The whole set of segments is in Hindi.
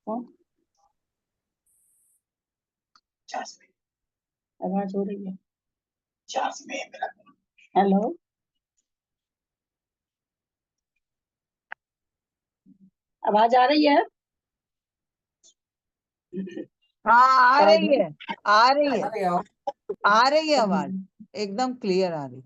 कौन? आवाज हो रही है? हेलो, आवाज आ रही है? हाँ आ रही है, आ रही है, आ रही है आवाज, एकदम क्लियर आ रही।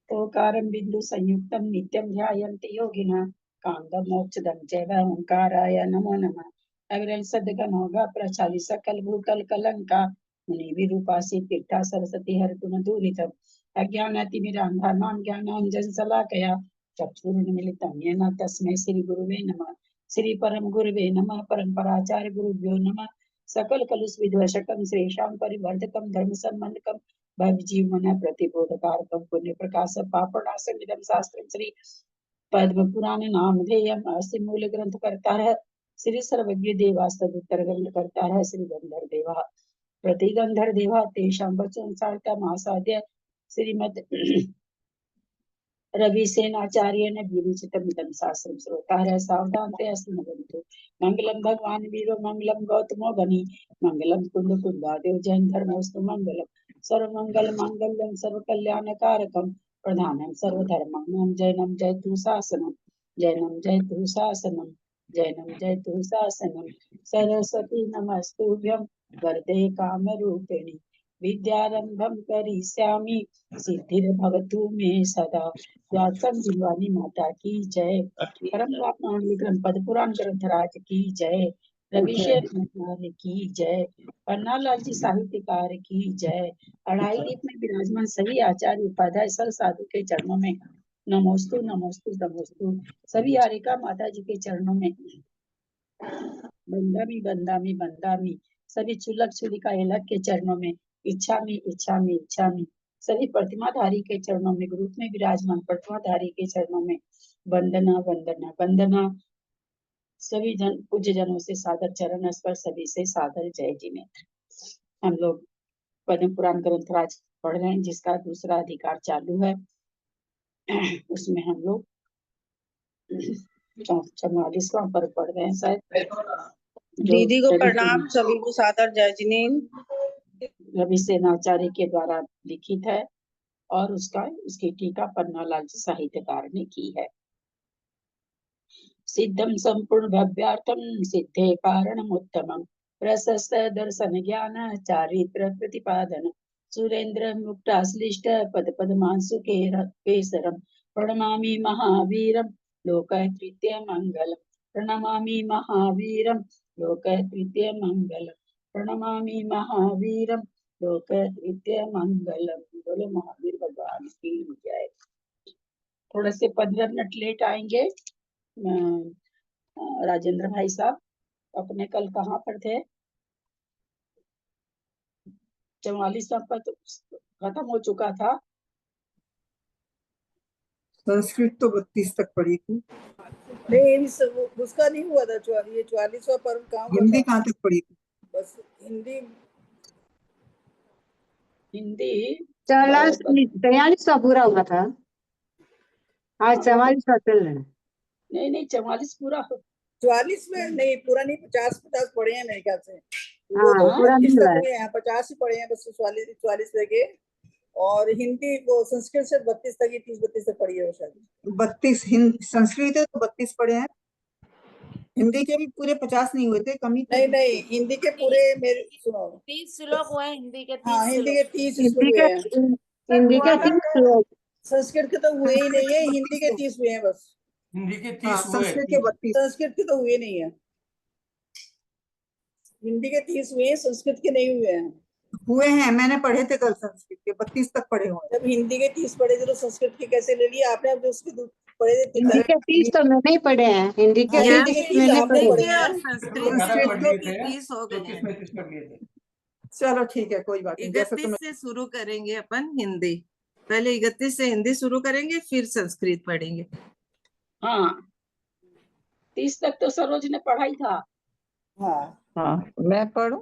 ओकारं बिंदु संयुक्तं नित्यं ध्यायन्ति योगिनः कांदं मोक्षदं चैव ओंकाराय नमो नमः। अविरल सद्गनो गा प्रचालि सकल भूतल कलंका मुनि विरूपासी तीर्था सरस्वती हर गुण दूरितम् अज्ञानातिमिरान्धानां ज्ञानाञ्जन शलाकया चक्षुरुन्मिलितं येन तस्मै श्री गुरुवे नमः। श्री परम गुरुवे नमः। परम्पराचार्य गुरुभ्यो नमः। सकल कलुष विद्वशकं श्रेषां परिवर्धकं धर्म संबंधकं भवजीवन प्रतिबोधकारकं पुण्य प्रकाश पापनाशम इदं शास्त्रं श्री पद्म पुराण नामधेयम् अस्य मूल ग्रंथ करता है श्री सर्वज्ञ देवास्तद उत्तर ग्रंथ करता है श्री गंधर देवा प्रतिगंधर देवा तेषां वचन सारता मासाद्य श्रीमद रविसेनाचार्येण विरचितम् इदं शास्त्रं श्रोतारः सावधानतया शृण्वन्तु। मंगलम भगवान वीरो मंगलम गौतमो गनि मंगलम कुंद कुंदादेव जैन धर्मोस्तु मंगलम सर्वमंगल मांगल्यम सर्वकल्याणकारकम प्रधानम सर्वधर्मं जैनम जयतु शासनम जैनम जयतु शासनम जैनम जयतु शासनम सरस्वती नमस्तुभ्यं वरदे कामरूपिणी विद्यारंभं करिष्यामि सिद्धिर्भवतु मे सदा। व्यासम दिलवानी माता की जय। परम ग्रंथ पद पुराण ग्रंथराज की जय। रविशेर की जय। पन्नालाल जी साहित्यकार की जय। अढ़ाई दीप में विराजमान सभी आचार्य उपाध्याय सर साधु के चरणों में नमोस्तु नमोस्तु नमोस्तु। सभी हारिका माता जी के चरणों में बंदामी बंदामी बंदामी। सभी चुलक चुलिका इलक के चरणों में इच्छामी इच्छामी इच्छामी। सभी प्रतिमाधारी के चरणों में ग्रुप में विराजमान प्रतिमाधारी के चरणों में वंदना वंदना वंदना। सभी जन पूज्य जनों से सादर चरण स्पर्श सभी से सादर जय जी ने। हम लोग पद्म पुराण ग्रंथराज पढ़ रहे हैं जिसका दूसरा अधिकार चालू है। उसमें हम लोग 44वां पर पढ़ रहे हैं शायद। दीदी को प्रणाम, सभी को सादर जय जिनेन। रविसेनाचार्य के द्वारा लिखित है और उसकी टीका पन्नालाल जी साहित्यकार ने की है। सिद्धम संपूर्ण भव्यार्थम सिद्धे कारणम उत्तमम प्रशस्त दर्शन ज्ञान चारित्र प्रतिपादन सुरेंद्र मुक्ताश्लिष्ट पद पद्मांशु केसरम प्रणमामि महावीरम लोककृत्य मंगलम प्रणमामि महावीरम लोककृत्य मंगलम प्रणमामि महावीरम लोककृत्य मंगलम। बोलो महावीर भगवान की जय। थोड़े से 15 मिनट लेट आएंगे राजेंद्र भाई साहब। अपने कल कहाँ पर थे? 44वां पद खत्म हो चुका था। संस्कृत तो 32 तक पढ़ी थी। नहीं, उसका नहीं हुआ था। ये 44वां पर्व कहाँ हुआ? हिंदी कहाँ तक पढ़ी थी? बस हिंदी हिंदी 43वां पूरा हुआ था। आज 44वां चल रहा है। नहीं 44 पूरा हो। 44 में नहीं, पूरा नहीं, 50 पढ़े हैं मेरे ख्याल से। हाँ, वो पूरा नहीं 32 हुआ तक है। हुए हैं, 50 ही पढ़े हैं बस। 44 लेके और हिंदी वो संस्कृत से 32 तक ही, 30-32 तक पढ़ी है वो शायद। 32 संस्कृत है तो 32 पढ़े हैं। हिंदी के भी पूरे 50 नहीं हुए थे, कमी थे। नहीं, हिंदी के पूरे मेरे सुनो 30 श्लोक हुए हिंदी के। 30 हाँ, हिंदी के 30 हिंदी हुए के हैं। हिंदी के 30 श्लोक। संस्कृत के तो हुए ही नहीं है, हिंदी के 30 हुए हैं बस। हिंदी के 30 हुए, संस्कृत के 32। संस्कृत के तो हुए नहीं है। हिंदी के 30 हुए हैं, संस्कृत के नहीं हुए हैं। हुए हैं, मैंने पढ़े थे कल संस्कृत के 32 तक पढ़े हुए। जब हिंदी के 30 पढ़े थे तो संस्कृत के कैसे ले लिए आपने? अब उसके पढ़े थे हिंदी के 30 तो मैंने ही पढ़े हैं। हिंदी के हिंदी 30 के 30 मैंने आपने पढ़े पढ़े हैं। हैं। संस्कृत के 30 हो गए हैं। चलो ठीक है, कोई बात नहीं। 31 से शुरू करेंगे अपन हिंदी। पहले 31 से हिंदी शुरू करेंगे, फिर संस्कृत पढ़ेंगे। हाँ, 30 तक तो सरोज ने पढ़ा ही था। हाँ, मैं पढ़ूं?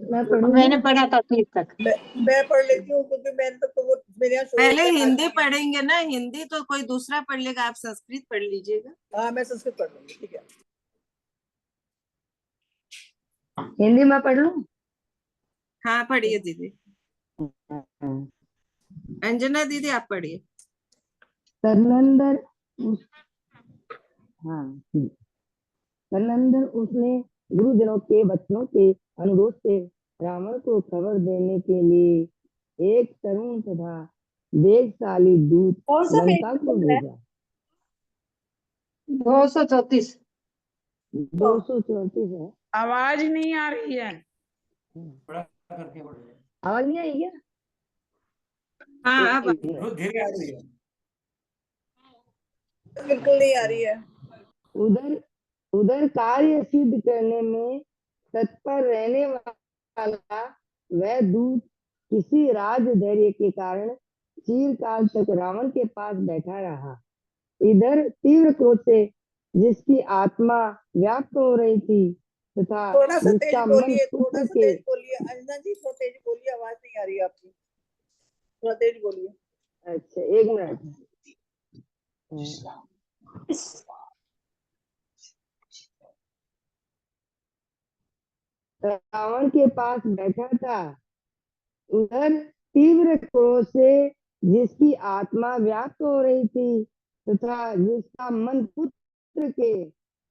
मैंने पढ़ा था 30 तक। मैं पढ़ लेती हूँ क्योंकि मैंने तो वो मेरे यहाँ पहले हिंदी पढ़ेंगे ना, हिंदी तो कोई दूसरा पढ़ लेगा, आप संस्कृत पढ़ लीजिएगा। हाँ, मैं संस्कृत पढ़ लूंगी, ठीक है। हिंदी में पढ़ लूं? हाँ पढ़िए दीदी। अंजना दीदी आप पढ़िए। तदनंतर उस हाँ ठीक। तदनंतर उसने गुरुजनों के वचनों के अनुरोध से रावण को खबर देने के लिए एक तरुण तथा वेगशाली दूत कौन सा लंका पेज को खोल रहा है? भेजा। 234 234 है। आवाज नहीं आ रही है। आवाज नहीं आई क्या? हाँ अब एक मिनट। बिल्कुल नहीं आ रही है। उधर उधर कार्य सिद्ध करने में तत्पर रहने वाला वह दूत किसी राजधैर्य के कारण चिरकाल तक रावण के पास बैठा रहा। इधर तीव्र क्रोध से जिसकी आत्मा व्याप्त हो रही थी तथा थोड़ा सा तेज जिसका मन बोलिए, थोड़ा पुत्र सा के तेज बोलिए। अंजना जी थोड़ा तेज बोलिए, आवाज नहीं आ रही है आपकी, थोड़ा तेज बोलिए। अच्छा एक मिनट। रावण के पास बैठा था। उधर तीव्र क्रोध से जिसकी आत्मा व्याप्त हो रही थी तथा जिसका मन पुत्र के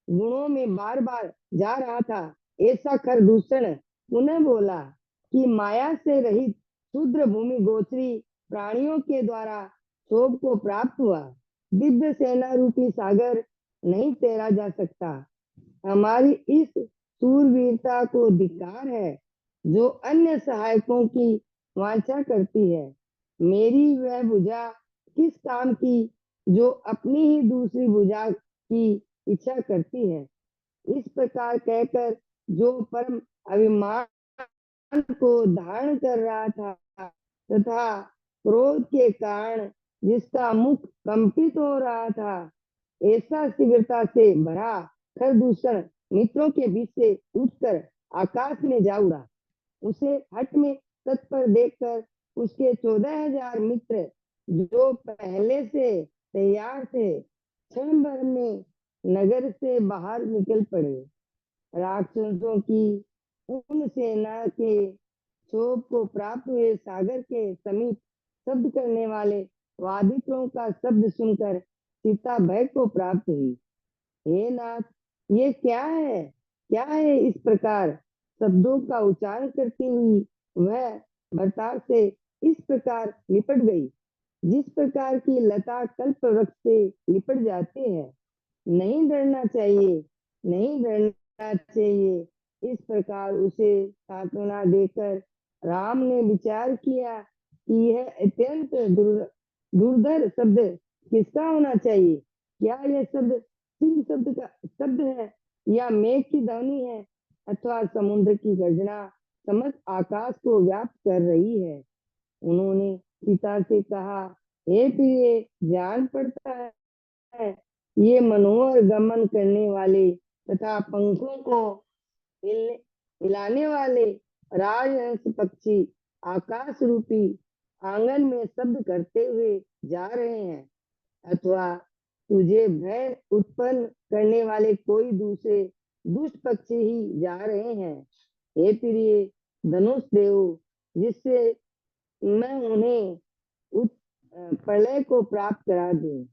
गुणों में बार बार जा रहा था, ऐसा खरदूषण पुनः बोला कि माया से रहित शूद्र भूमि गोचरी प्राणियों के द्वारा शोभ को प्राप्त हुआ। दिव्य सेना रूपी सागर नहीं तैरा जा सकता। हमारी इस शूरवीरता को धिक्कार है जो अन्य सहायकों की वांछा करती है। मेरी वह भुजा किस काम की जो अपनी ही दूसरी भुजा की इच्छा करती है। इस प्रकार कहकर जो परम अभिमान को धारण कर रहा था तथा क्रोध के कारण जिसका मुख कंपित हो रहा था, ऐसा शीघ्रता से भरा खरदूषण मित्रों के बीच से उठकर आकाश में जा उड़ा। उसे हट में तत्पर देखकर उसके 14,000 मित्र जो पहले से तैयार थे क्षण भर में नगर से बाहर निकल पड़े। राक्षसों की उन सेना के क्षोभ को प्राप्त हुए सागर के समीप शब्द करने वाले वादित्रों का शब्द सुनकर सीता भय को प्राप्त हुई। हे नाथ, ये क्या है, क्या है? इस प्रकार शब्दों का उच्चारण करती हुई वह भरतार से इस प्रकार लिपट गई जिस प्रकार की लता कल्प वृक्ष से लिपट जाती है। नहीं डरना चाहिए, नहीं डरना चाहिए। इस प्रकार उसे सांत्वना देकर राम ने विचार किया कि यह अत्यंत दुर्धर शब्द किसका होना चाहिए। क्या यह शब्द सिंह शब्द है या मेघ की ध्वनि है अथवा समुद्र की गर्जना समस्त आकाश को व्याप्त कर रही है। उन्होंने सीता से कहा, हे प्रिय, जान पड़ता है ये मनोहर गमन करने वाले तथा पंखों को हिलाने वाले राजहंस पक्षी आकाश रूपी आंगन में शब्द करते हुए जा रहे हैं अथवा तुझे भय उत्पन्न करने वाले कोई दूसरे दुष्ट पक्षी ही जा रहे हैं। हे प्रिय धनुष देव, जिससे मैं उन्हें प्रलय को प्राप्त करा दूं।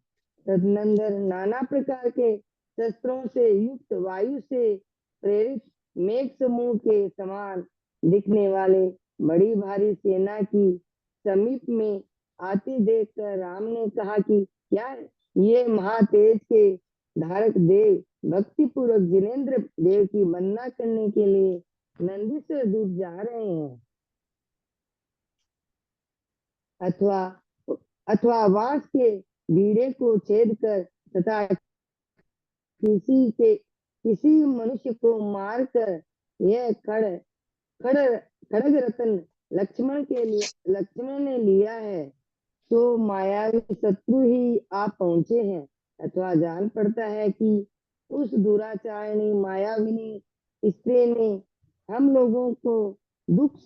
तदनंतर नाना प्रकार के शस्त्रों से युक्त वायु से प्रेरित मेघ समूह के समान दिखने वाले बड़ी भारी सेना की समीप में आती देखकर राम ने कहा कि क्या है? ये महातेज के धारक देव भक्ति पूर्वक जिनेन्द्र देव की वंदना करने के लिए नंदीश्वर दूत जा रहे हैं अथवा वास के बीड़े को छेद कर तथा किसी मनुष्य को मारकर यह खड़ग रत्न लक्ष्मण ने लिया है, तो मायावी शत्रु ही आप पहुंचे हैं। अथवा जान पड़ता है कि उस दुराचारिणी मायाविनी स्त्री ने हम लोगों को दुख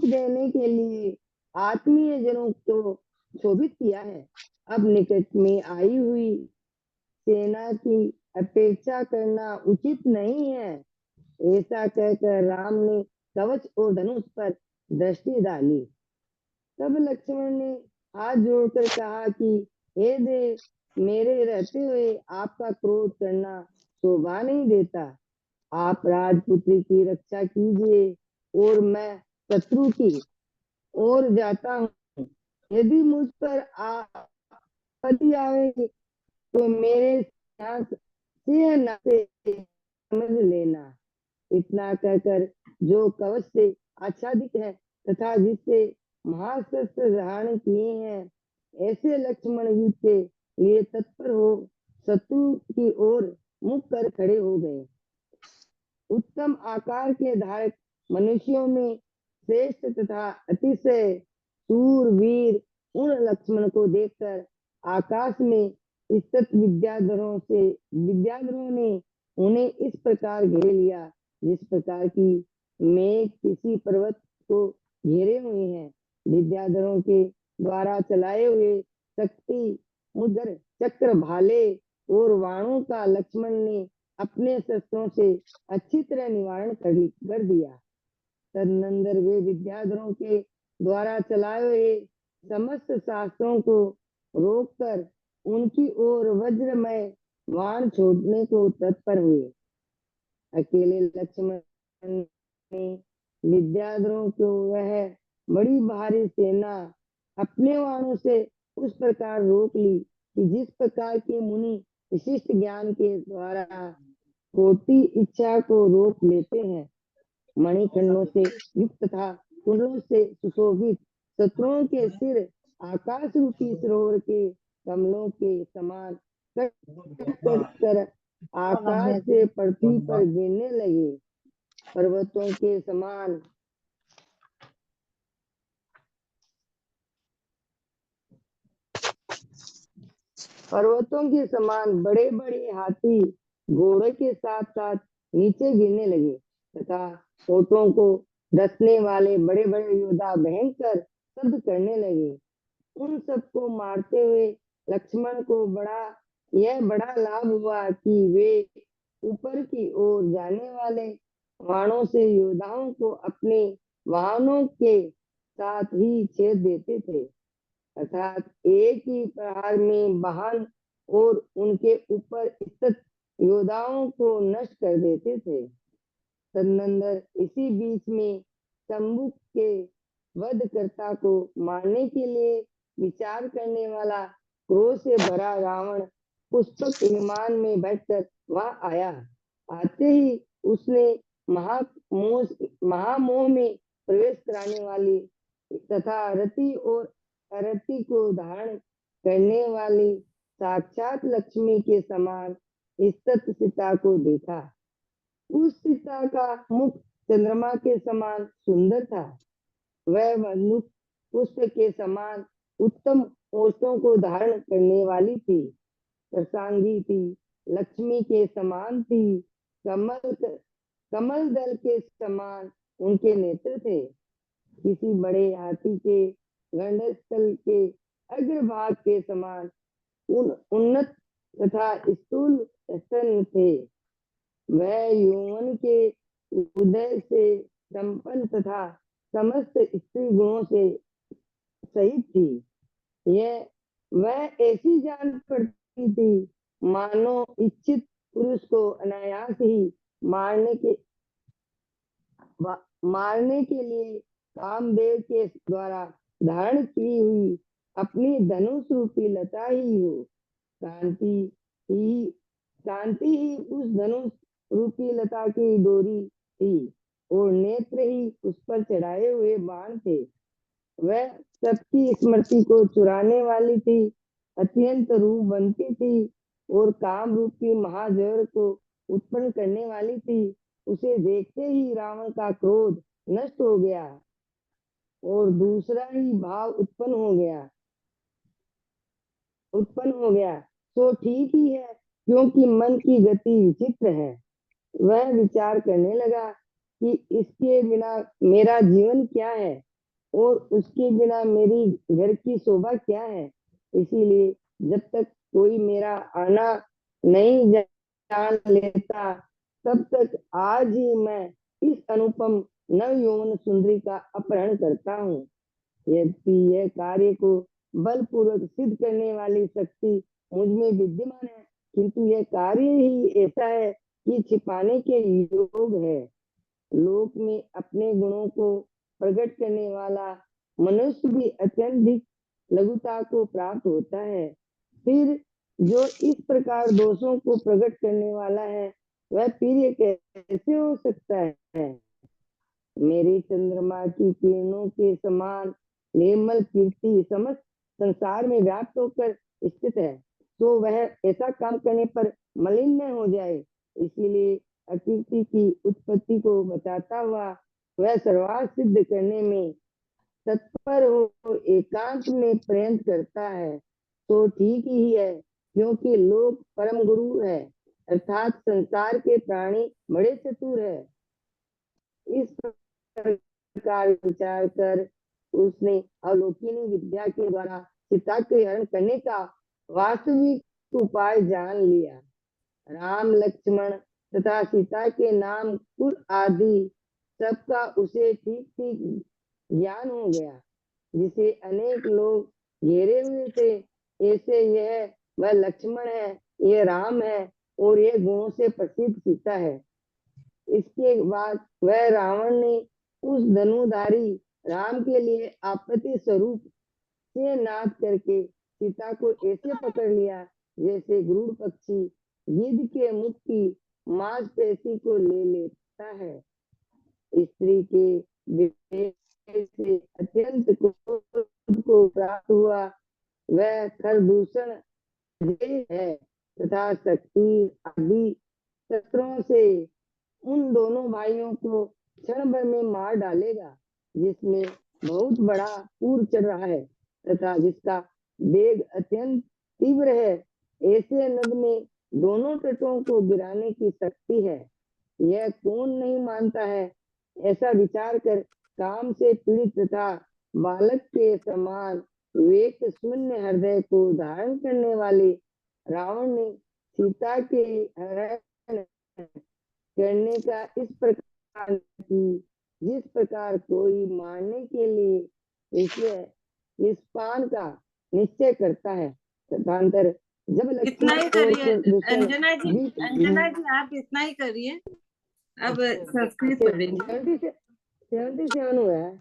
देने के लिए आत्मीय जनों को क्षोभित किया है। अब निकट में आई हुई सेना की अपेक्षा करना उचित नहीं है। ऐसा कहकर राम ने कवच और धनुष पर दृष्टि डाली। तब लक्ष्मण ने हाथ जोड़कर कहा कि हे देव, मेरे रहते हुए आपका क्रोध करना शोभा नहीं देता। आप राजपुत्री की रक्षा कीजिए और मैं शत्रु की ओर जाता हूँ। यदि मुझ पर आपत्ति आएगी तो मेरे यहाँ से न से समझ लेना। इतना कहकर जो कवच से आच्छादित है तथा जिससे महाशस्त्र धारण किए हैं, ऐसे लक्ष्मण युद्ध के लिए तत्पर हो शत्रु की ओर मुख कर खड़े हो गए। उत्तम आकार के धारक मनुष्यों में श्रेष्ठ तथा अतिशय शूरवीर उन लक्ष्मण को देखकर आकाश में स्थित विद्याधरों ने उन्हें इस प्रकार घेर लिया जिस प्रकार की मेघ किसी पर्वत को घेरे हुए हैं। विद्याधरों के द्वारा चलाए हुए शक्ति मुद्र चक्र भाले और वाणों का लक्ष्मण ने अपने शस्त्रों से अच्छी तरह निवारण कर दिया। तदनंतर वे विद्याधरों के द्वारा चलाए हुए समस्त शास्त्रों को रोककर उनकी ओर वज्रमय बाण छोड़ने को तत्पर हुए। अकेले लक्ष्मण ने विद्याधरों को वह बड़ी भारी सेना अपने बाणों से उस प्रकार रोक ली कि जिस प्रकार के मुनि विशिष्ट ज्ञान के द्वारा कोटि इच्छा को रोक लेते हैं। मणिखंडों से युक्त तथा कुंडलों से सुशोभित शत्रुओं के सिर आकाश रूपी सरोवर के कमलों के समान कट कर आकाश से पृथ्वी पर गिरने लगे। पर्वतों के समान बड़े बड़े हाथी घोड़े के साथ साथ नीचे गिरने लगे तथा ओटों को डसने वाले बड़े बड़े योद्धा भयंकर शब्द करने लगे। उन सबको मारते हुए लक्ष्मण को बड़ा लाभ हुआ कि वे ऊपर की ओर जाने वाले बाणों से योद्धाओं को अपने वाहनों के साथ ही छेद देते थे, अर्थात एक ही प्रहार में वाहन और उनके ऊपर स्थित योद्धाओं को नष्ट कर देते थे। तदनंतर इसी बीच में शंभु के वधकर्ता को मारने के लिए विचार करने वाला क्रोध से भरा रावण पुष्पक विमान में बैठकर वहां आया। आते ही उसने महामोह में प्रवेश कराने वाली तथा रति और अरति को धारण करने वाली साक्षात लक्ष्मी के समान स्थित सीता को देखा। उस सीता का मुख चंद्रमा के समान सुंदर था। वह मनुष्य पुष्प के समान उत्तम ओष्ठों को धारण करने वाली थी, प्रसांगी थी, लक्ष्मी के समान थी, कमल दल के समान उनके नेत्र थे। किसी बड़े हाथी के गंडस्थल के अग्रभाग के समान उन्नत तथा स्थूल स्तन थे। वह यौवन के उदय से संपन्न तथा समस्त स्त्री गुणों से सहित थी। वह ऐसी जान पड़ती थी मानो इच्छित पुरुष को अनायास ही मारने के लिए कामदेव के द्वारा धारण की हुई अपनी धनुष रूपी लता ही हो। कांति ही उस धनुष रूपी लता की डोरी थी और नेत्र ही उस पर चढ़ाए हुए बाण थे। वह सबकी स्मृति को चुराने वाली थी, अत्यंत रूपवंती थी और काम रूपी महाजौहर को उत्पन्न करने वाली थी। उसे देखते ही रावण का क्रोध नष्ट हो गया और दूसरा ही भाव उत्पन्न हो गया। तो ठीक ही है, क्योंकि मन की गति विचित्र है। वह विचार करने लगा कि इसके बिना मेरा जीवन क्या है और उसके बिना मेरी घर की शोभा क्या है। इसीलिए जब तक कोई मेरा आना नहीं जान लेता, तब तक आज ही मैं इस अनुपम नव यौवन सुंदरी का अपहरण करता हूँ। यद्यपि यह कार्य को बलपूर्वक सिद्ध करने वाली शक्ति मुझ में विद्यमान है, किंतु यह कार्य ही ऐसा है कि छिपाने के योग है। लोक में अपने गुणों को प्रकट करने वाला मनुष्य भी अत्यधिक लघुता को प्राप्त होता है। फिर जो इस प्रकार दोषों को प्रकट करने वाला है, वह प्रिय कैसे हो सकता है? मेरी चंद्रमा की किरणों के समान निर्मल कीर्ति समस्त संसार में व्याप्त होकर स्थित है, तो वह ऐसा काम करने पर मलिन न हो जाए। इसीलिए अकीर्ति की उत्पत्ति को बचाता हुआ वह सर्वार्थ सिद्ध करने में तत्पर हो एकांत में प्रयत्न करता है, तो ठीक ही है, क्योंकि लोक परम गुरु है, अर्थात संसार के प्राणी बड़े चतुर है। इस प्रकार विचार कर उसने अवलोकिनी विद्या के द्वारा सीता के हरण करने का वास्तविक उपाय जान लिया। राम लक्ष्मण तथा सीता के नाम कुल आदि सबका उसे ठीक ठीक ज्ञान हो गया। जिसे अनेक लोग घेरे हुए थे, ऐसे यह वह लक्ष्मण है, यह राम है और यह गुणों से प्रसिद्ध सीता है। इसके बाद वह रावण ने उस धनुधारी राम के लिए आपत्ति स्वरूप से नाद करके सीता को ऐसे पकड़ लिया जैसे गरुड़ पक्षी गिद्ध के मुख की मांसपेशी को ले लेता है। स्त्री के विवेक से अत्यंत क्रोध को प्राप्त हुआ वह खरदूषण है तथा शक्ति आदि शस्त्रों से उन दोनों भाइयों को क्षण भर में मार डालेगा, जिसमें बहुत बड़ा पूर चढ़ रहा है तथा जिसका वेग अत्यंत तीव्र है। ऐसे नद में दोनों तटों को गिराने की शक्ति है, यह कौन नहीं मानता है। ऐसा विचार कर काम से पीड़ित तथा बालक के समान विवेक शून्य हृदय को धारण करने वाले रावण ने सीता के हरण करने का इस प्रकार की जिस प्रकार कोई मारने के लिए इस पान का निश्चय करता है। तदंतर जब इतना ही करिए अंजना जी, बीच- अंजना जी आप इतना ही करिए। अब संस्कृत पढ़ेंगे। 77 हुआ है।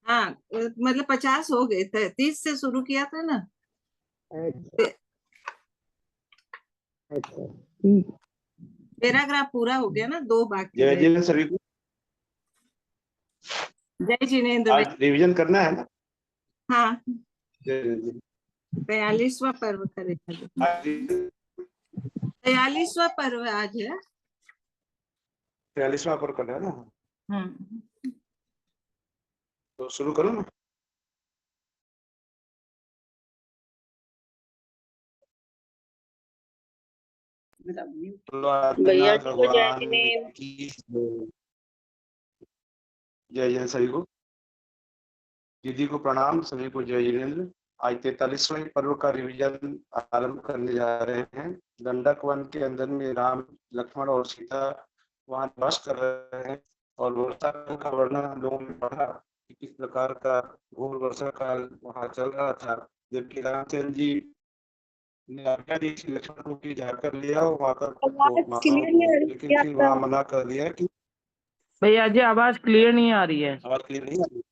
हाँ मतलब 50 हो गए थे, 30 से शुरू किया था ना। अच्छा अच्छा ठीक। पैराग्राफ पूरा हो गया ना, 2 बाकी जय है। जय सभी को। जय जिनेन्द्र आज रिवीजन करना है ना। हाँ जय जय। 43वां पर्व करेगा। आज 43वां पर्व आज है। 43वां पर करना है ना, तो शुरू करो ना। भैया जी को जय जिनेन्द्र। जय जय सभी को। दीदी को प्रणाम, सभी को जय जिनेन्द्र। आज 43वें पर्व का रिवीजन आरंभ करने जा रहे हैं। दंडक वन के अंदर में राम लक्ष्मण और सीता वहां निवास कर रहे हैं और वर्षा का वर्णन हम लोगों ने पढ़ा कि किस प्रकार का घोर वर्षा काल वहां चल रहा था, जबकि रामचंद्र जी ने आज्ञा दी कि लक्ष्मण को कि जाकर ले आओ वहां कर, लेकिन फिर वहां मना कर दिया कि भैया जी आवाज क्लियर नहीं आ रही है। आवाज क्लियर नहीं आ रही।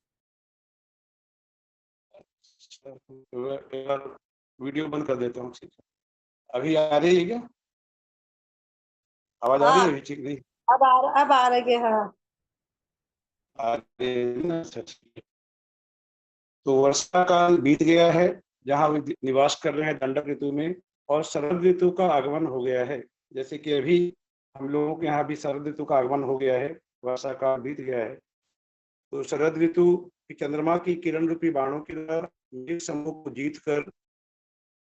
एक बार वीडियो बंद कर देता हूँ। अभी आ रही है क्या आवाज? आ रही है ठीक नहीं? अब आ रही है। हाँ आ रही है ना? तो वर्षा काल बीत गया है जहाँ वे निवास कर रहे हैं दंडक ऋतु में, और शरद ऋतु का आगमन हो गया है। जैसे कि अभी हम लोगों के यहाँ भी शरद ऋतु का आगमन हो गया है, वर्षा काल बीत गया है। तो शरद ऋतु चंद्रमा की किरण रूपी बाणों की तरह मेघ समूह को जीत कर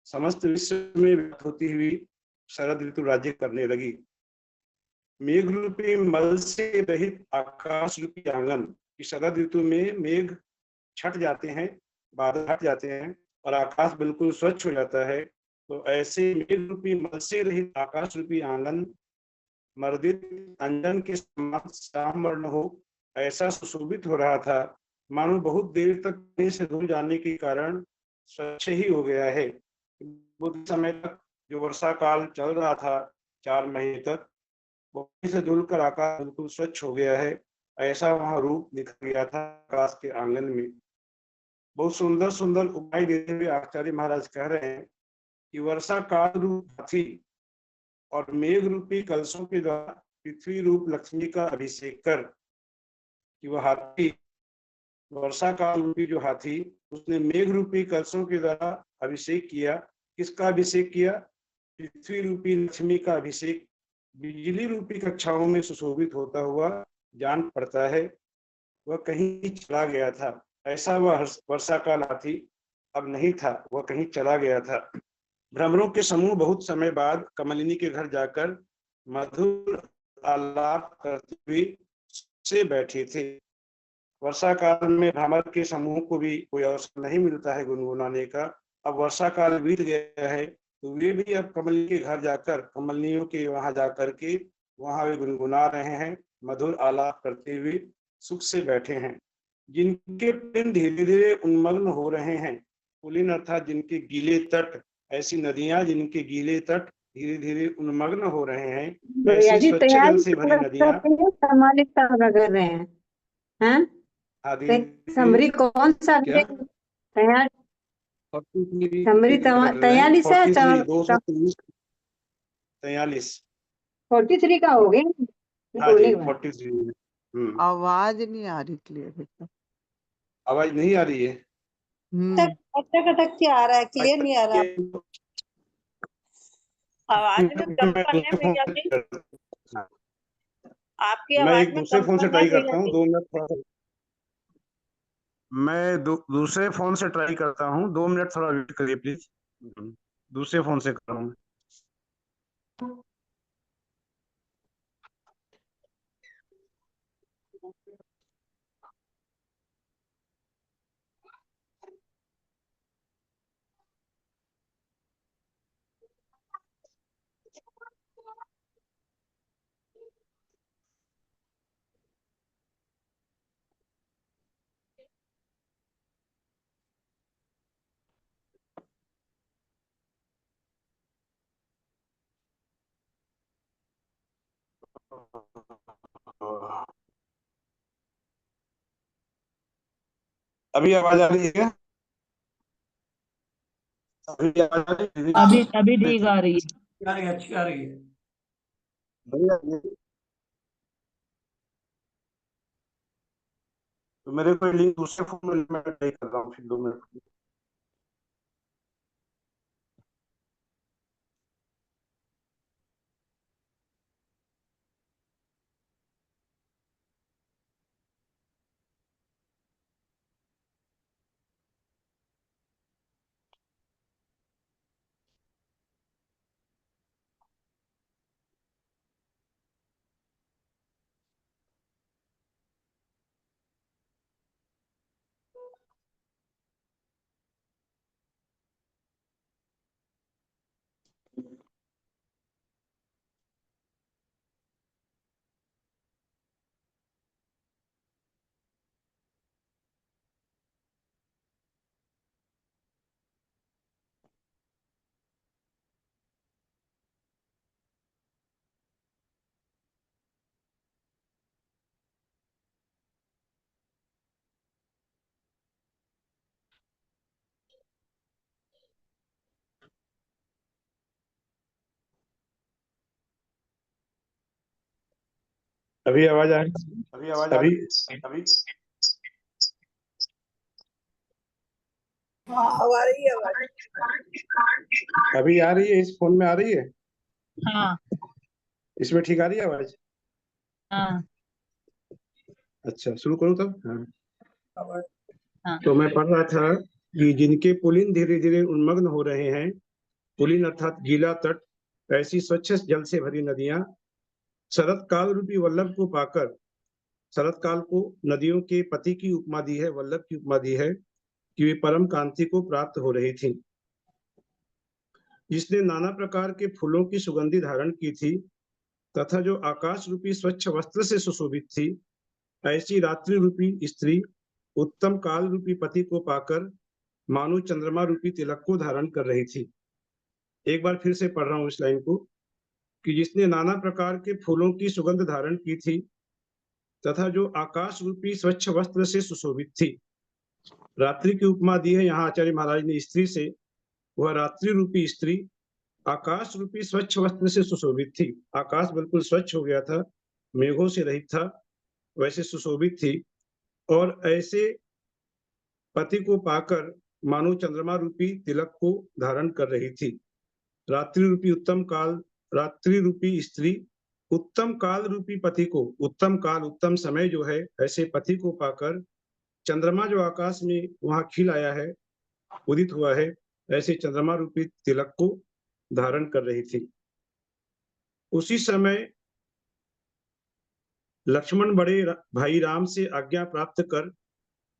समस्त विश्व में व्याप्त होती हुई शरद ऋतु राज्य करने लगी। मेघ रूपी मल से रहित आकाश रूपी आंगन की शरद ऋतु में मेघ छट जाते हैं, बादल हट जाते हैं और आकाश बिल्कुल स्वच्छ हो जाता है। तो ऐसे मेघ रूपी मल से रहित आकाश रूपी आंगन मर्दित अंजन के समान श्याम वर्ण हो, ऐसा सुशोभित हो रहा था, मानो बहुत देर तक पानी से धुल जाने के कारण स्वच्छ ही हो गया है। बुद्ध समय तक जो वर्षा काल चल रहा था 4 महीने तक, पानी से धुल कर आकाश बिल्कुल स्वच्छ हो गया है, ऐसा वहां रूप दिखा गया था आकाश के आंगन में। बहुत सुंदर सुंदर उपाय देते हुए आचार्य महाराज कह रहे हैं कि वर्षा काल रूप हाथी और मेघ रूपी कलशों के द्वारा पृथ्वी रूप लक्ष्मी का अभिषेक कर, कि वह हाथी वर्षा काल रूपी जो हाथी, उसने मेघ रूपी कलशों के द्वारा अभिषेक किया। किसका अभिषेक किया? पृथ्वी रूपी लक्ष्मी का अभिषेक बिजली रूपी कक्षाओं में सुशोभित होता हुआ जान पड़ता है। वह कहीं चला गया था, ऐसा वह वर्षा काल हाथी अब नहीं था, वह कहीं चला गया था। भ्रमरों के समूह बहुत समय बाद कमलिनी के घर जाकर मधुर आलाप करते हुए से बैठे थे। वर्षा काल में भ्रमर के समूह को भी कोई अवसर नहीं मिलता है गुनगुनाने का। अब वर्षा काल बीत गया है, तो वे भी अब कमलिनी के घर जाकर, कमलिनियों के वहां जाकर के वहां वे गुनगुना रहे हैं, मधुर आलाप करते हुए सुख से बैठे हैं। जिनके पुलिन धीरे धीरे उन्मग्न हो रहे हैं, पुलिन अर्थात जिनके गीले तट, ऐसी नदियां जिनके गीले तट धीरे धीरे उन्मग्न हो रहे हैं, ऐसी स्वच्छ जल से भरी नदियां। कर रहे हैं आदि समरी कौन सा क्या तैयार समरी तैयारी से 43 43 का हो गया। हाँ जी 43। आवाज नहीं आ रही क्लियर एकदम। आवाज नहीं आ रही है? अटक अटक के आ रहा है, क्लियर नहीं आ रहा। आवाज में कम करने में क्या थी? आपकी मैं आवाज एक में दूसरे कम फोन से करना ट्राई चाहिए करता हूँ, थी। 2 मिनट थोड़ा सा। मैं दूसरे फोन से ट्राई करता हूँ, 2 मिनट थोड़ा वेट करिए प्लीज। दूसरे फोन से कर रहा हूँ। अभी आवाज आ रही है क्या? अभी आवाज आ रही है? अभी ठीक आ रही है। अच्छी आ रही है। बढ़िया है। तो मेरे को लिंक दूसरे फोन में मैं ट्राई कर रहा हूँ फिर 2 मिनट। अभी आवाज आ रही है? अभी आवाज आ रही है? अभी हाँ अब आ रही है आवाज। अभी आ रही है? इस फोन में आ रही है? हाँ इसमें ठीक आ रही है आवाज? हाँ अच्छा शुरू करूँ तब? हाँ। हाँ। तो मैं पढ़ रहा था कि जिनके पुलिन धीरे धीरे उन्मग्न हो रहे हैं, पुलिन अर्थात गीला तट, ऐसी स्वच्छ जल से भरी नदियां शरत काल रूपी वल्लभ को पाकर, शरत काल को नदियों के पति की उपमा दी है, वल्लभ की उपमा दी है कि वे परम कांति को प्राप्त हो रही थी, जिसने नाना प्रकार के फूलों की सुगंधि धारण की थी तथा जो आकाश रूपी स्वच्छ वस्त्र से सुशोभित थी, ऐसी रात्रि रूपी स्त्री उत्तम काल रूपी पति को पाकर मानो चंद्रमा रूपी तिलक को धारण कर रही थी। एक बार फिर से पढ़ रहा हूं इस लाइन को, कि जिसने नाना प्रकार के फूलों की सुगंध धारण की थी तथा जो आकाश रूपी स्वच्छ वस्त्र से सुशोभित थी। रात्रि की उपमा दी है यहाँ आचार्य महाराज ने स्त्री से। वह रात्रि रूपी स्त्री आकाश रूपी स्वच्छ वस्त्र से सुशोभित थी। आकाश बिल्कुल स्वच्छ हो गया था, मेघों से रहित था, वैसे सुशोभित थी, और ऐसे पति को पाकर मानो चंद्रमा रूपी तिलक को धारण कर रही थी। रात्रि रूपी स्त्री उत्तम काल रूपी पति को, उत्तम काल उत्तम समय जो है, ऐसे पति को पाकर चंद्रमा जो आकाश में वहां खिल आया है, उदित हुआ है, ऐसे चंद्रमा रूपी तिलक को धारण कर रही थी। उसी समय लक्ष्मण बड़े भाई राम से आज्ञा प्राप्त कर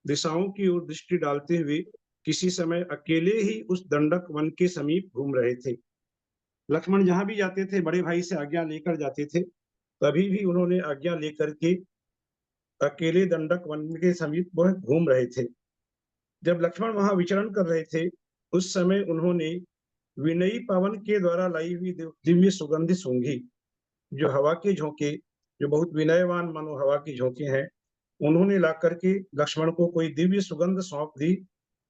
दिशाओं की ओर दृष्टि डालते हुए किसी समय अकेले ही उस दंडक वन के समीप घूम रहे थे। लक्ष्मण जहां भी जाते थे बड़े भाई से आज्ञा लेकर जाते थे, तभी भी उन्होंने आज्ञा लेकर के अकेले दंडक वन के समीप वह घूम रहे थे। जब लक्ष्मण वहां विचरण कर रहे थे, उस समय उन्होंने विनयी पवन के द्वारा लाई हुई दिव्य सुगंधि सूंघी। जो हवा के झोंके, जो बहुत विनयवान मानो हवा के झोंके हैं, उन्होंने ला करके लक्ष्मण को कोई दिव्य सुगंध सौंप दी।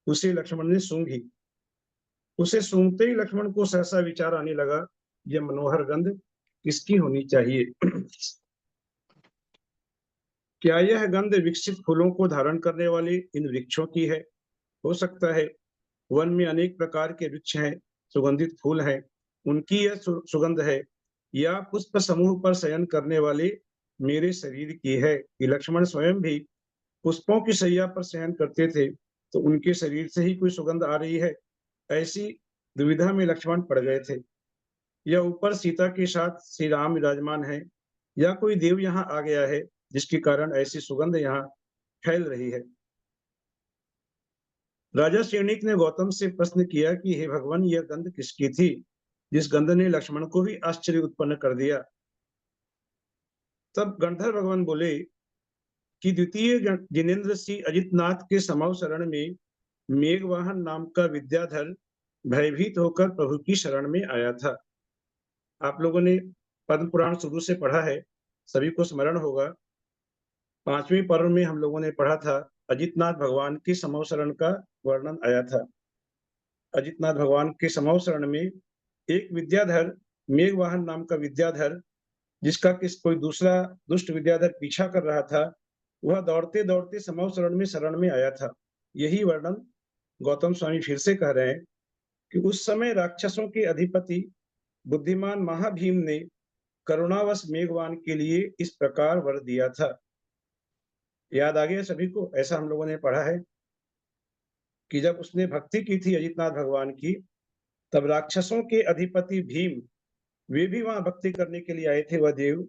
उसे लक्ष्मण ने सूंघी। उसे सूंघते ही लक्ष्मण को सहसा विचार आने लगा, यह मनोहर गंध किसकी होनी चाहिए? क्या यह गंध विकसित फूलों को धारण करने वाले इन वृक्षों की है? हो सकता है वन में अनेक प्रकार के वृक्ष हैं, सुगंधित फूल हैं, उनकी यह सुगंध है, या पुष्प समूह पर शयन करने वाले मेरे शरीर की है। कि लक्ष्मण स्वयं भी पुष्पों की शैया पर शयन करते थे, तो उनके शरीर से ही कोई सुगंध आ रही है, ऐसी दुविधा में लक्ष्मण पड़ गए थे। या ऊपर सीता के साथ श्री राम विराजमान है, या कोई देव यहाँ आ गया है जिसके कारण ऐसी सुगंध यहाँ फैल रही है। राजा श्रेणिक ने गौतम से प्रश्न किया कि हे भगवान, यह गंध किसकी थी, जिस गंध ने लक्ष्मण को भी आश्चर्य उत्पन्न कर दिया। तब गंधर्व भगवान बोले कि द्वितीय जिनेन्द्र श्री अजितनाथ के समव शरण में मेघवाहन नाम का विद्याधर भयभीत होकर प्रभु की शरण में आया था। आप लोगों ने पद्म पुराण शुरू से पढ़ा है, सभी को स्मरण होगा। 5वें पर्व में हम लोगों ने पढ़ा था, अजितनाथ भगवान के समव शरण का वर्णन आया था। अजितनाथ भगवान के समव शरण में एक विद्याधर, मेघवाहन नाम का विद्याधर, जिसका कोई दूसरा दुष्ट विद्याधर पीछा कर रहा था, वह दौड़ते दौड़ते समव शरण में आया था। यही वर्णन गौतम स्वामी फिर से कह रहे हैं कि उस समय राक्षसों के अधिपति बुद्धिमान महाभीम ने करुणावश मेघवान के लिए इस प्रकार वर दिया था। याद आ गया सभी को? ऐसा हम लोगों ने पढ़ा है कि जब उसने भक्ति की थी अजितनाथ भगवान की, तब राक्षसों के अधिपति भीम, वे भी वहां भक्ति करने के लिए आए थे, वह देव।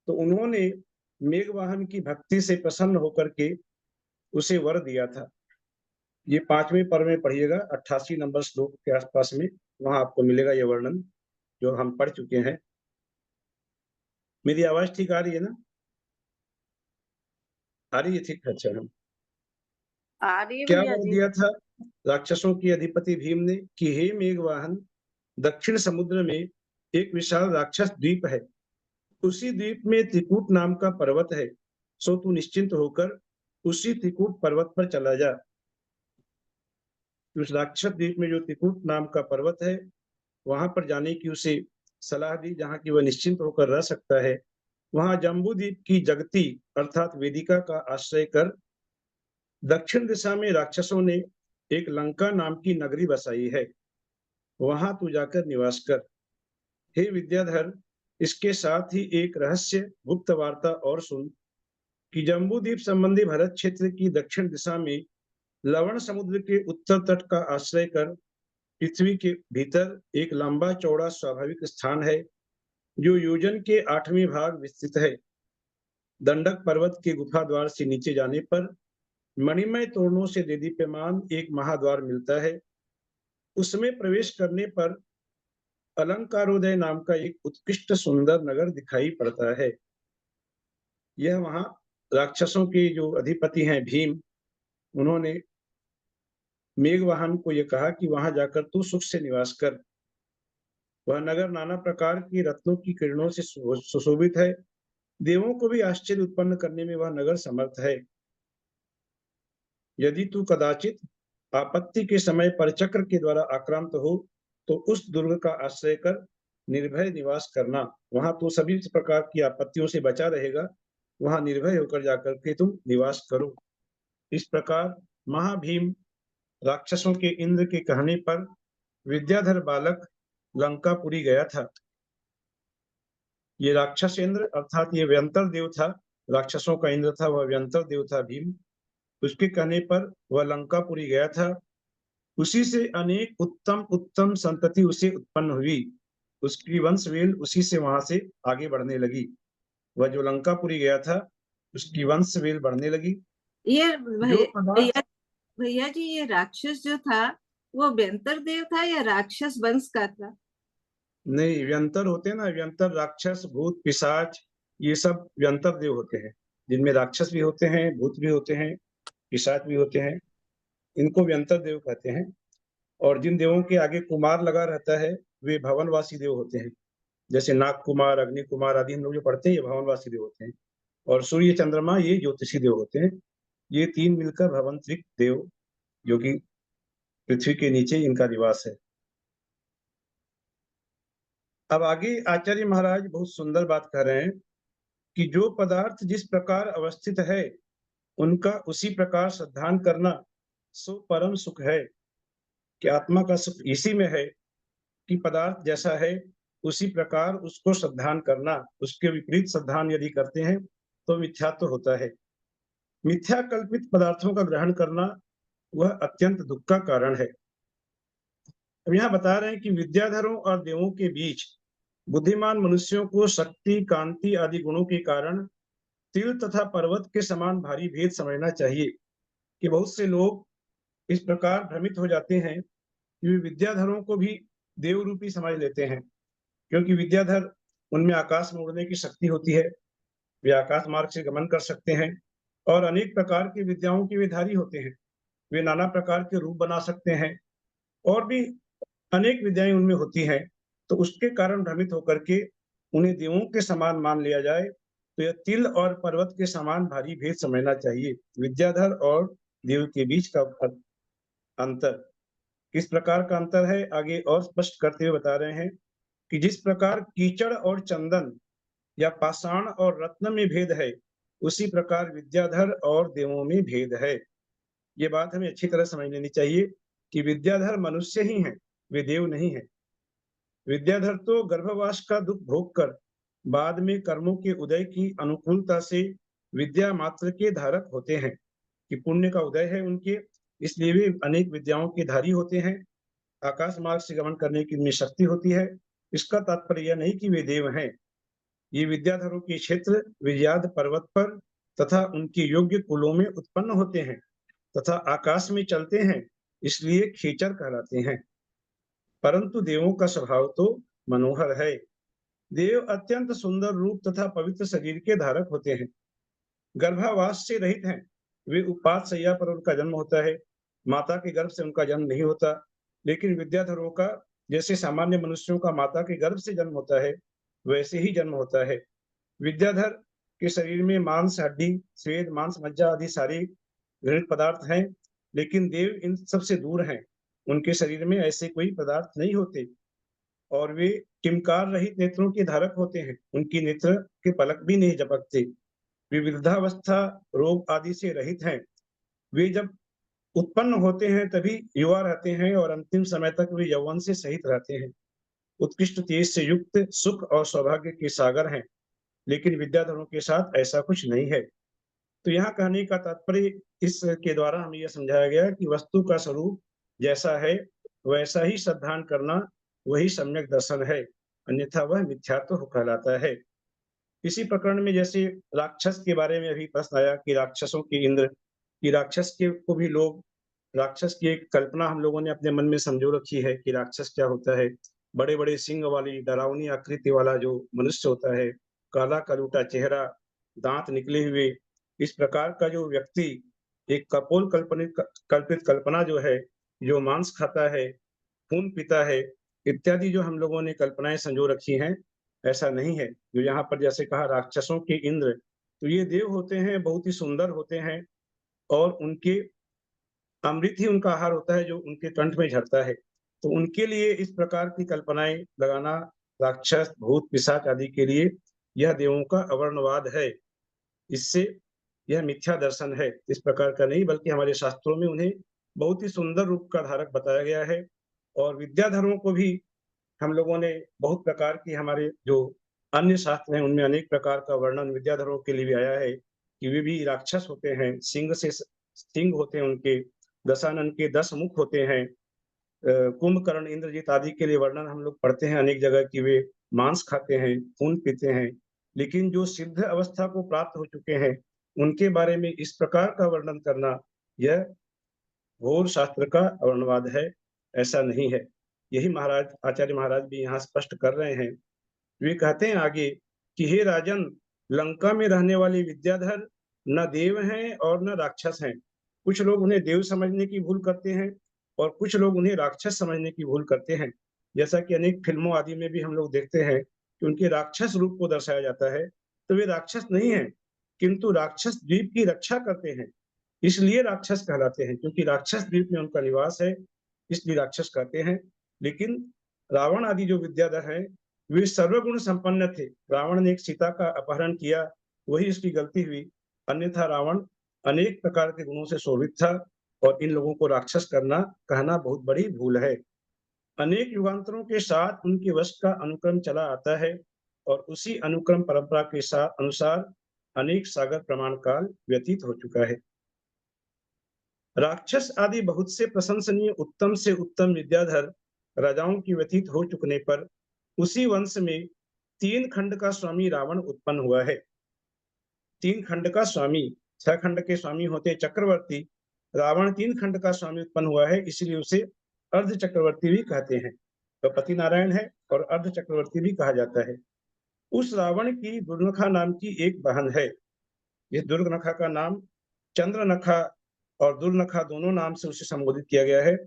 तो उन्होंने मेघवाहन की भक्ति से प्रसन्न होकर के उसे वर दिया था। ये 5वें पर्व में पढ़िएगा, 88 नंबर श्लोक के आसपास में, वहां आपको मिलेगा ये वर्णन जो हम पढ़ चुके हैं। मेरी आवाज ठीक आ रही है ना? आ रही है ठीक? अच्छा, हम आ रही है क्या भैया वर जी। दिया था राक्षसों के अधिपति भीम ने कि हे मेघवाहन, दक्षिण समुद्र में एक विशाल राक्षस द्वीप है, उसी द्वीप में त्रिकूट नाम का पर्वत है, सो तू निश्चिंत होकर उसी त्रिकूट पर्वत पर चला जा। उस राक्षस द्वीप में जो त्रिकूट नाम का पर्वत है, वहां पर जाने की उसे सलाह दी, जहां की वह निश्चिंत होकर रह सकता है। वहां जम्बूद्वीप की जगती अर्थात वेदिका का आश्रय कर दक्षिण दिशा में राक्षसों ने एक लंका नाम की नगरी बसाई है, वहां तू जाकर निवास कर। हे विद्याधर, इसके साथ ही एक रहस्य गुप्त वार्ता और सुन कि जम्बूद्वीप संबंधी भारत क्षेत्र की दक्षिण दिशा में लवण समुद्र के उत्तर तट का आश्रय कर पृथ्वी के भीतर एक लंबा चौड़ा स्वाभाविक स्थान है, जो योजन के 8वें भाग विस्तृत है। दंडक पर्वत के गुफा द्वार से नीचे जाने पर मणिमय तोरणों से देदीप्यमान एक महाद्वार मिलता है। उसमें प्रवेश करने पर अलंकारोदय नाम का एक उत्कृष्ट सुंदर नगर दिखाई पड़ता है। यह वहां राक्षसों के जो अधिपति हैं भीम, उन्होंने मेघवाहन को यह कहा कि वहां जाकर तू सुख से निवास कर। वह नगर नाना प्रकार की रत्नों की किरणों से सुशोभित है। देवों को भी आश्चर्य उत्पन्न करने में वह नगर समर्थ है। यदि तू कदाचित आपत्ति के समय परचक्र के द्वारा आक्रांत हो तो उस दुर्ग का आश्रय कर निर्भय निवास करना। वहां तू सभी प्रकार की आपत्तियों से बचा रहेगा। वहां निर्भय होकर जाकर के तुम निवास करो। इस प्रकार महाभीम राक्षसों के इंद्र के कहने पर विद्याधर बालक लंकापुरी गया था। ये राक्षस इंद्र अर्थात ये व्यंतर देव था, राक्षसों का इंद्र था, वह व्यंतर देव था भीम। उसके कहने पर वह लंकापुरी गया था। उसी से अनेक उत्तम उत्तम संतति उसे उत्पन्न हुई। उसकी वंशवेल उसी से वहां से आगे बढ़ने लगी। वह जो लंकापुरी गया था उसकी वंशवेल बढ़ने लगी। ये जो पदार्थ भैया जी, ये राक्षस जो था वो व्यंतर देव था या राक्षस वंश का था? नहीं, व्यंतर होते हैं ना, व्यंतर राक्षस भूत पिशाच, ये सब व्यंतर देव होते हैं, जिनमें राक्षस भी होते हैं, भूत भी होते हैं, पिशाच भी होते हैं। इनको व्यंतर देव कहते हैं। और जिन देवों के आगे कुमार लगा रहता है वे भवनवासी देव होते हैं। जैसे नाग कुमार, अग्नि कुमार आदि हम लोग जो पढ़ते हैं ये भवनवासी देव होते हैं। और सूर्य चंद्रमा ये ज्योतिषी देव होते हैं। ये तीन मिलकर भवंतरिक देव, जो कि पृथ्वी के नीचे इनका निवास है। अब आगे आचार्य महाराज बहुत सुंदर बात कह रहे हैं कि जो पदार्थ जिस प्रकार अवस्थित है उनका उसी प्रकार श्रद्धान करना सो परम सुख है। कि आत्मा का सुख इसी में है कि पदार्थ जैसा है उसी प्रकार उसको श्रद्धान करना। उसके विपरीत श्रद्धान यदि करते हैं तो मिथ्यात्व होता है। मिथ्या कल्पित पदार्थों का ग्रहण करना वह अत्यंत दुख का कारण है। अब यहाँ बता रहे हैं कि विद्याधरों और देवों के बीच बुद्धिमान मनुष्यों को शक्ति, कांति आदि गुणों के कारण तिल तथा पर्वत के समान भारी भेद समझना चाहिए। कि बहुत से लोग इस प्रकार भ्रमित हो जाते हैं कि वे विद्याधरों को भी देव रूपी समझ लेते हैं, क्योंकि विद्याधर उनमें आकाश में उड़ने की शक्ति होती है। वे आकाश मार्ग से गमन कर सकते हैं और अनेक प्रकार की विद्याओं के वे धारी होते हैं। वे नाना प्रकार के रूप बना सकते हैं और भी अनेक विद्याएं उनमें होती हैं। तो उसके कारण भ्रमित होकर के उन्हें देवों के समान मान लिया जाए तो यह तिल और पर्वत के समान भारी भेद समझना चाहिए। विद्याधर और देव के बीच का अंतर किस प्रकार का अंतर है आगे और स्पष्ट करते हुए बता रहे हैं कि जिस प्रकार कीचड़ और चंदन या पाषाण और रत्न में भेद है उसी प्रकार विद्याधर और देवों में भेद है। ये बात हमें अच्छी तरह समझ लेनी चाहिए कि विद्याधर मनुष्य ही हैं, वे देव नहीं हैं। विद्याधर तो गर्भवास का दुख भोग कर बाद में कर्मों के उदय की अनुकूलता से विद्या मात्र के धारक होते हैं। कि पुण्य का उदय है उनके, इसलिए वे अनेक विद्याओं के धारी होते हैं। आकाश मार्ग से गमन करने की उनमें शक्ति होती है। इसका तात्पर्य यह नहीं कि वे देव हैं। ये विद्याधरों के क्षेत्र विजयाद पर्वत पर तथा उनके योग्य कुलों में उत्पन्न होते हैं तथा आकाश में चलते हैं, इसलिए खेचर कहलाते हैं। परंतु देवों का स्वभाव तो मनोहर है। देव अत्यंत सुंदर रूप तथा पवित्र शरीर के धारक होते हैं। गर्भावास से रहित हैं। वे उपात शैया पर उनका जन्म होता है, माता के गर्भ से उनका जन्म नहीं होता। लेकिन विद्याधरों का जैसे सामान्य मनुष्यों का माता के गर्भ से जन्म होता है वैसे ही जन्म होता है। विद्याधर के शरीर में मांस, हड्डी, स्वेद, मांस, मज्जा आदि सारे घृणित पदार्थ हैं, लेकिन देव इन सबसे दूर हैं। उनके शरीर में ऐसे कोई पदार्थ नहीं होते और वे टिमकार रहित नेत्रों के धारक होते हैं। उनकी नेत्र के पलक भी नहीं झपकते। वे वृद्धावस्था, रोग आदि से रहित हैं। वे जब उत्पन्न होते हैं तभी युवा रहते हैं और अंतिम समय तक वे यौवन से सहित रहते हैं। उत्कृष्ट तेज से युक्त सुख और सौभाग्य के सागर हैं। लेकिन विद्याधरों के साथ ऐसा कुछ नहीं है। तो यहाँ कहने का तात्पर्य इसके द्वारा हमें यह समझाया गया कि वस्तु का स्वरूप जैसा है वैसा ही श्रद्धान करना वही सम्यक दर्शन है, अन्यथा वह मिथ्यात्व कहलाता है। इसी प्रकरण में जैसे राक्षस के बारे में अभी प्रश्न आया कि राक्षसों के इंद्र, कि राक्षस के को भी लोग, राक्षस की एक कल्पना हम लोगों ने अपने मन में समझो रखी है कि राक्षस क्या होता है। बड़े बड़े सिंग वाली डरावनी आकृति वाला जो मनुष्य होता है, काला कलूटा चेहरा, दांत निकले हुए, इस प्रकार का जो व्यक्ति एक कपोल कल्पित कल्पना जो है, जो मांस खाता है, खून पीता है, इत्यादि जो हम लोगों ने कल्पनाएं संजो रखी हैं, ऐसा नहीं है। जो यहाँ पर जैसे कहा राक्षसों के इंद्र, तो ये देव होते हैं, बहुत ही सुंदर होते हैं और उनके अमृत ही उनका आहार होता है जो उनके कंठ में झरता है। तो उनके लिए इस प्रकार की कल्पनाएं लगाना राक्षस, भूत, पिशाच आदि के लिए यह देवों का अवर्णवाद है। इससे यह मिथ्या दर्शन है, इस प्रकार का नहीं, बल्कि हमारे शास्त्रों में उन्हें बहुत ही सुंदर रूप का धारक बताया गया है। और विद्याधरों को भी हम लोगों ने बहुत प्रकार की, हमारे जो अन्य शास्त्र हैं उनमें अनेक प्रकार का वर्णन विद्याधरों के लिए भी आया है कि वे भी राक्षस होते हैं, सिंह होते हैं उनके, दशानन के 10 मुख होते हैं, कुंभकर्ण, इंद्रजीत आदि के लिए वर्णन हम लोग पढ़ते हैं अनेक जगह कि वे मांस खाते हैं, खून पीते हैं। लेकिन जो सिद्ध अवस्था को प्राप्त हो चुके हैं उनके बारे में इस प्रकार का वर्णन करना यह घोर शास्त्र का अवर्णवाद है, ऐसा नहीं है। यही महाराज आचार्य महाराज भी यहाँ स्पष्ट कर रहे हैं। वे कहते हैं आगे कि हे राजन, लंका में रहने वाले विद्याधर न देव हैं और न राक्षस हैं। कुछ लोग उन्हें देव समझने की भूल करते हैं और कुछ लोग उन्हें राक्षस समझने की भूल करते हैं। जैसा कि अनेक फिल्मों आदि में भी हम लोग देखते हैं कि उनके राक्षस रूप को दर्शाया जाता है, तो वे राक्षस नहीं है, किंतु राक्षस द्वीप की रक्षा करते हैं, इसलिए राक्षस कहलाते हैं, क्योंकि राक्षस द्वीप में उनका निवास है, इसलिए राक्षस कहते हैं। लेकिन रावण आदि जो विद्याधर हैं वे सर्वगुण संपन्न थे। रावण ने एक सीता का अपहरण किया, वही उसकी गलती हुई, अन्यथा रावण अनेक प्रकार के गुणों से शोभित था और इन लोगों को राक्षस कहना बहुत बड़ी भूल है। अनेक युगांतरों के साथ उनके वश का अनुक्रम चला आता है और उसी अनुक्रम परंपरा के साथ अनुसार अनेक सागर प्रमाण काल व्यतीत हो चुका है। राक्षस आदि बहुत से प्रशंसनीय उत्तम से उत्तम विद्याधर राजाओं की व्यतीत हो चुकने पर उसी वंश में 3 खंड का स्वामी रावण उत्पन्न हुआ है। 3 खंड का स्वामी, 6 खंड के स्वामी होते चक्रवर्ती, रावण 3 खंड का स्वामी उत्पन्न हुआ है, इसलिए उसे अर्ध चक्रवर्ती भी कहते हैं। तो पति नारायण है और अर्ध चक्रवर्ती भी कहा जाता है। उस रावण की दुर्नखा नाम की एक बहन है। इस दुर्नखा का नाम चंद्रनखा और दुर्नखा दोनों नाम से उसे संबोधित किया गया है,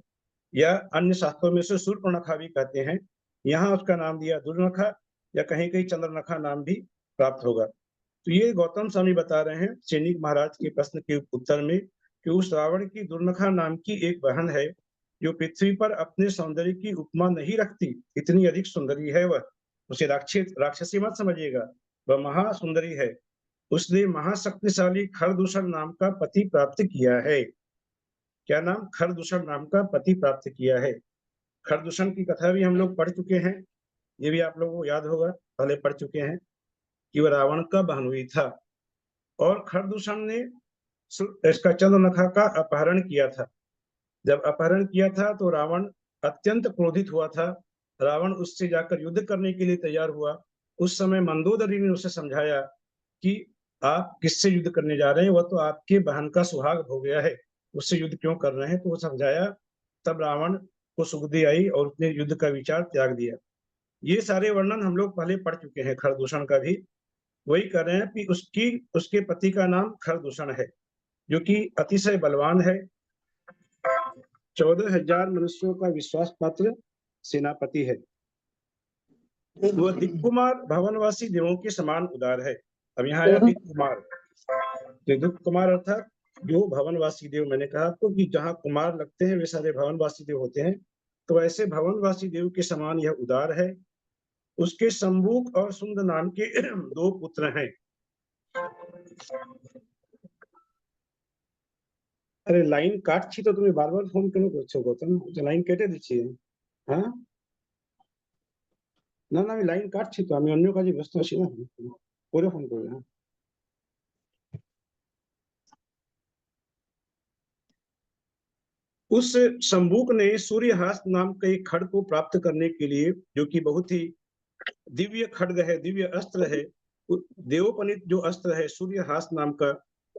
या अन्य शास्त्रों में से शूर्पणखा भी कहते हैं। यहाँ उसका नाम दिया दुर्नखा, या कहीं कहीं चंद्रनखा नाम भी प्राप्त होगा। तो ये गौतम स्वामी बता रहे हैं सैनिक महाराज के प्रश्न के उत्तर में कि उस रावण की दुर्नखा नाम की एक बहन है जो पृथ्वी पर अपने सौंदर्य की उपमा नहीं रखती, इतनी अधिक सुंदरी है वह। उसे राक्षसी मत समझिएगा, वह महासुंदरी है। उसने महाशक्तिशाली खरदूषण नाम का पति प्राप्त किया है। क्या नाम? खरदूषण नाम का पति प्राप्त किया है। खरदूषण की कथा भी हम लोग पढ़ चुके हैं, ये भी आप लोगों को याद होगा, पहले पढ़ चुके हैं कि वह रावण का बहनोई था और खरदूषण ने इसका चंद्रनखा का अपहरण किया था। जब अपहरण किया था तो रावण अत्यंत क्रोधित हुआ था। रावण उससे जाकर युद्ध करने के लिए तैयार हुआ। उस समय मंदोदरी ने उसे समझाया कि आप किससे युद्ध करने जा रहे हैं, वह तो आपके बहन का सुहाग हो गया है, उससे युद्ध क्यों कर रहे हैं। तो वो समझाया, तब रावण को सुगधि आई और उसने युद्ध का विचार त्याग दिया। ये सारे वर्णन हम लोग पहले पढ़ चुके हैं खरदूषण का भी। वही कर रहे हैं कि उसके पति का नाम खरदूषण है, जो कि अतिशय बलवान है, 14,000 मनुष्यों का विश्वास पात्र सेनापति है। वह दिक्कुमार भवनवासी देवों के समान उदार है। अब यहाँ आया दिक्कुमार, दिक्कुमार अर्थात जो भवनवासी देव। मैंने कहा आपको कि जहाँ कुमार लगते हैं वे सारे भवनवासी देव होते हैं, तो ऐसे भवनवासी देव के समान यह उदार है। उसके शंभुक और सुंद नाम के 2 पुत्र हैं। अरे लाइन काटছি তো তুমি বারবার ফোন কেন করছো গৌতম? লাইন কেটে দিচ্ছি। হ্যাঁ না না, আমি লাইন কাটছি তো, আমি অন্য কাজে ব্যস্ত আছি না, পরে ফোন করবে। হ্যাঁ, उस शंभुक ने सूर्यहास नाम के एक खड्ग को प्राप्त करने के लिए, जो कि बहुत ही दिव्य खड्ग है, दिव्य अस्त्र है, देवोपनीत जो अस्त्र है सूर्यहास नाम का,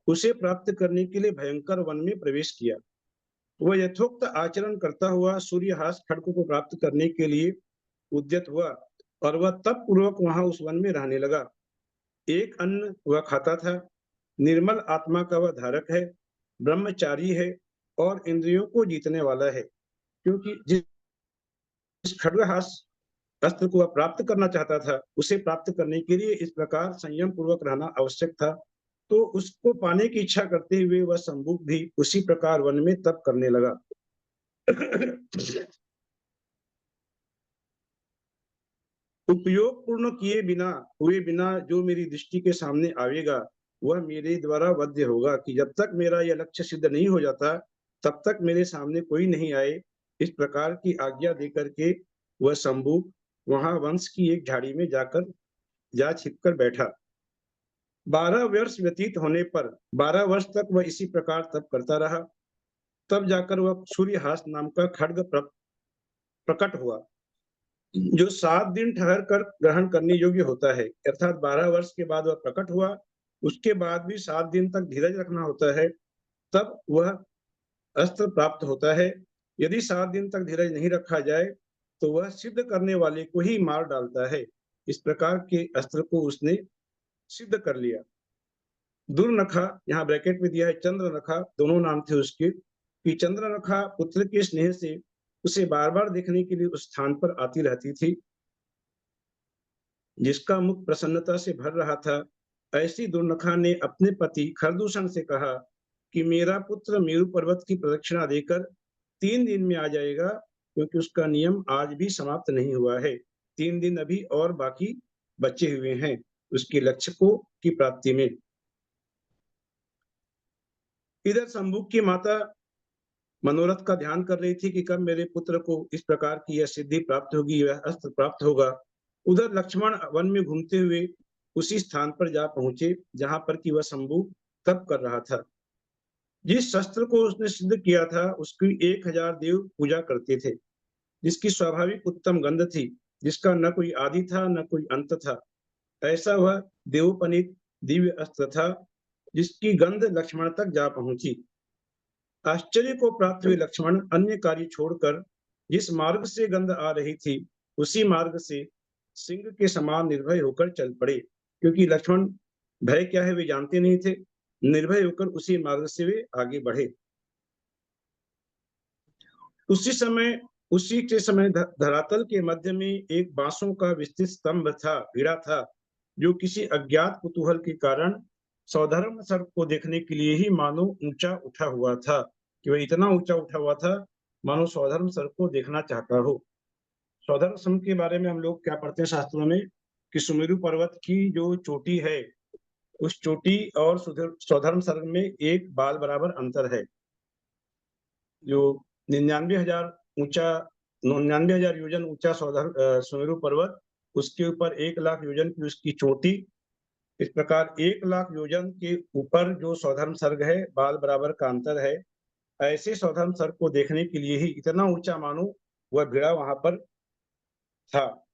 उसे प्राप्त करने के लिए भयंकर वन में प्रवेश किया। वह यथोक्त आचरण करता हुआ सूर्यहास खड्ग को प्राप्त करने के लिए उद्यत हुआ और वह तप पूर्वक वहां उस वन में रहने लगा। एक अन्न वह खाता था, निर्मल आत्मा का वह धारक है, ब्रह्मचारी है और इंद्रियों को जीतने वाला है। क्योंकि जिस खड्गहास अस्त्र को वह प्राप्त करना चाहता था, उसे प्राप्त करने के लिए इस प्रकार संयम पूर्वक रहना आवश्यक था। तो उसको पाने की इच्छा करते हुए वह शंभुक भी उसी प्रकार वन में तप करने लगा। उपयोग पूर्ण किए बिना हुए बिना जो मेरी दृष्टि के सामने आवेगा, वह मेरे द्वारा वध्य होगा। कि जब तक मेरा यह लक्ष्य सिद्ध नहीं हो जाता, तब तक मेरे सामने कोई नहीं आए। इस प्रकार की आज्ञा देकर के वह शंभु वहां वंश की एक झाड़ी में जा छिपकर बैठा। 12 वर्ष व्यतीत होने पर 12 वर्ष तक वह इसी प्रकार तप करता रहा। तब जाकर वह सूर्यहास नाम का खड्ग प्रकट हुआ, जो 7 दिन ठहर कर ग्रहण करने योग्य होता है। अर्थात 12 वर्ष के बाद वह प्रकट हुआ, उसके बाद भी 7 दिन तक धीरज रखना होता है, तब वह अस्त्र प्राप्त होता है। यदि 7 दिन तक धीरज नहीं रखा जाए तो वह सिद्ध करने वाले को ही मार डालता है। इस प्रकार के अस्त्र को उसने सिद्ध कर लिया। दुर्नखा, यहाँ ब्रैकेट में दिया है चंद्रनखा, दोनों नाम थे उसके, कि चंद्रनखा पुत्र के स्नेह से उसे बार बार देखने के लिए उस स्थान पर आती रहती थी, जिसका मुख प्रसन्नता से भर रहा था। ऐसी दुर्नखा ने अपने पति खरदूषण से कहा कि मेरा पुत्र मेरु पर्वत की प्रदक्षिणा देकर 3 दिन में आ जाएगा, क्योंकि उसका नियम आज भी समाप्त नहीं हुआ है। 3 दिन अभी और बाकी बचे हुए हैं उसके लक्ष्य की प्राप्ति में। इधर शंभु की माता मनोरथ का ध्यान कर रही थी कि कब मेरे पुत्र को इस प्रकार की यह सिद्धि प्राप्त होगी, यह अस्त्र प्राप्त होगा। उधर लक्ष्मण वन में घूमते हुए उसी स्थान पर जा पहुंचे जहां पर कि वह शंभु तप कर रहा था। जिस शस्त्र को उसने सिद्ध किया था, उसकी 1000 देव पूजा करते थे, जिसकी स्वाभाविक उत्तम गंध थी, जिसका न कोई आदि था न कोई अंत था। ऐसा वह देवोपनीत दिव्य अस्त्र था, जिसकी गंध लक्ष्मण तक जा पहुंची। आश्चर्य को प्राप्त हुए लक्ष्मण अन्य कार्य छोड़कर जिस मार्ग से गंध आ रही थी, उसी मार्ग से सिंह के समान निर्भय होकर चल पड़े। क्योंकि लक्ष्मण भय क्या है वे जानते नहीं थे, निर्भय होकर उसी मार्ग से वे आगे बढ़े। उसी के समय धरातल के मध्य में एक बांसों का विस्तृत स्तंभ था, भिड़ा था, जो किसी अज्ञात कुतूहल के कारण सौधर्म सर्प को देखने के लिए ही मानो ऊंचा उठा हुआ था। कि वह इतना ऊंचा उठा हुआ था मानो सौधर्म सर्प को देखना चाहता हो। सौधर्म सर्प के बारे में हम लोग क्या पढ़ते हैं शास्त्रों में कि सुमेरु पर्वत की जो चोटी है, उस चोटी और सौधर्म सर्प में 1 बाल बराबर अंतर है। जो 99,000 योजन ऊंचा सुमेरु पर्वत, उसके ऊपर 1 लाख योजन की उसकी चोटी। इस प्रकार 1 लाख योजन के ऊपर जो सौधर्म सर्ग है, बाल बराबर का अंतर है। ऐसे सौधर्म सर्ग को देखने के लिए ही इतना ऊंचा मानो वह भिड़ा वहां पर था,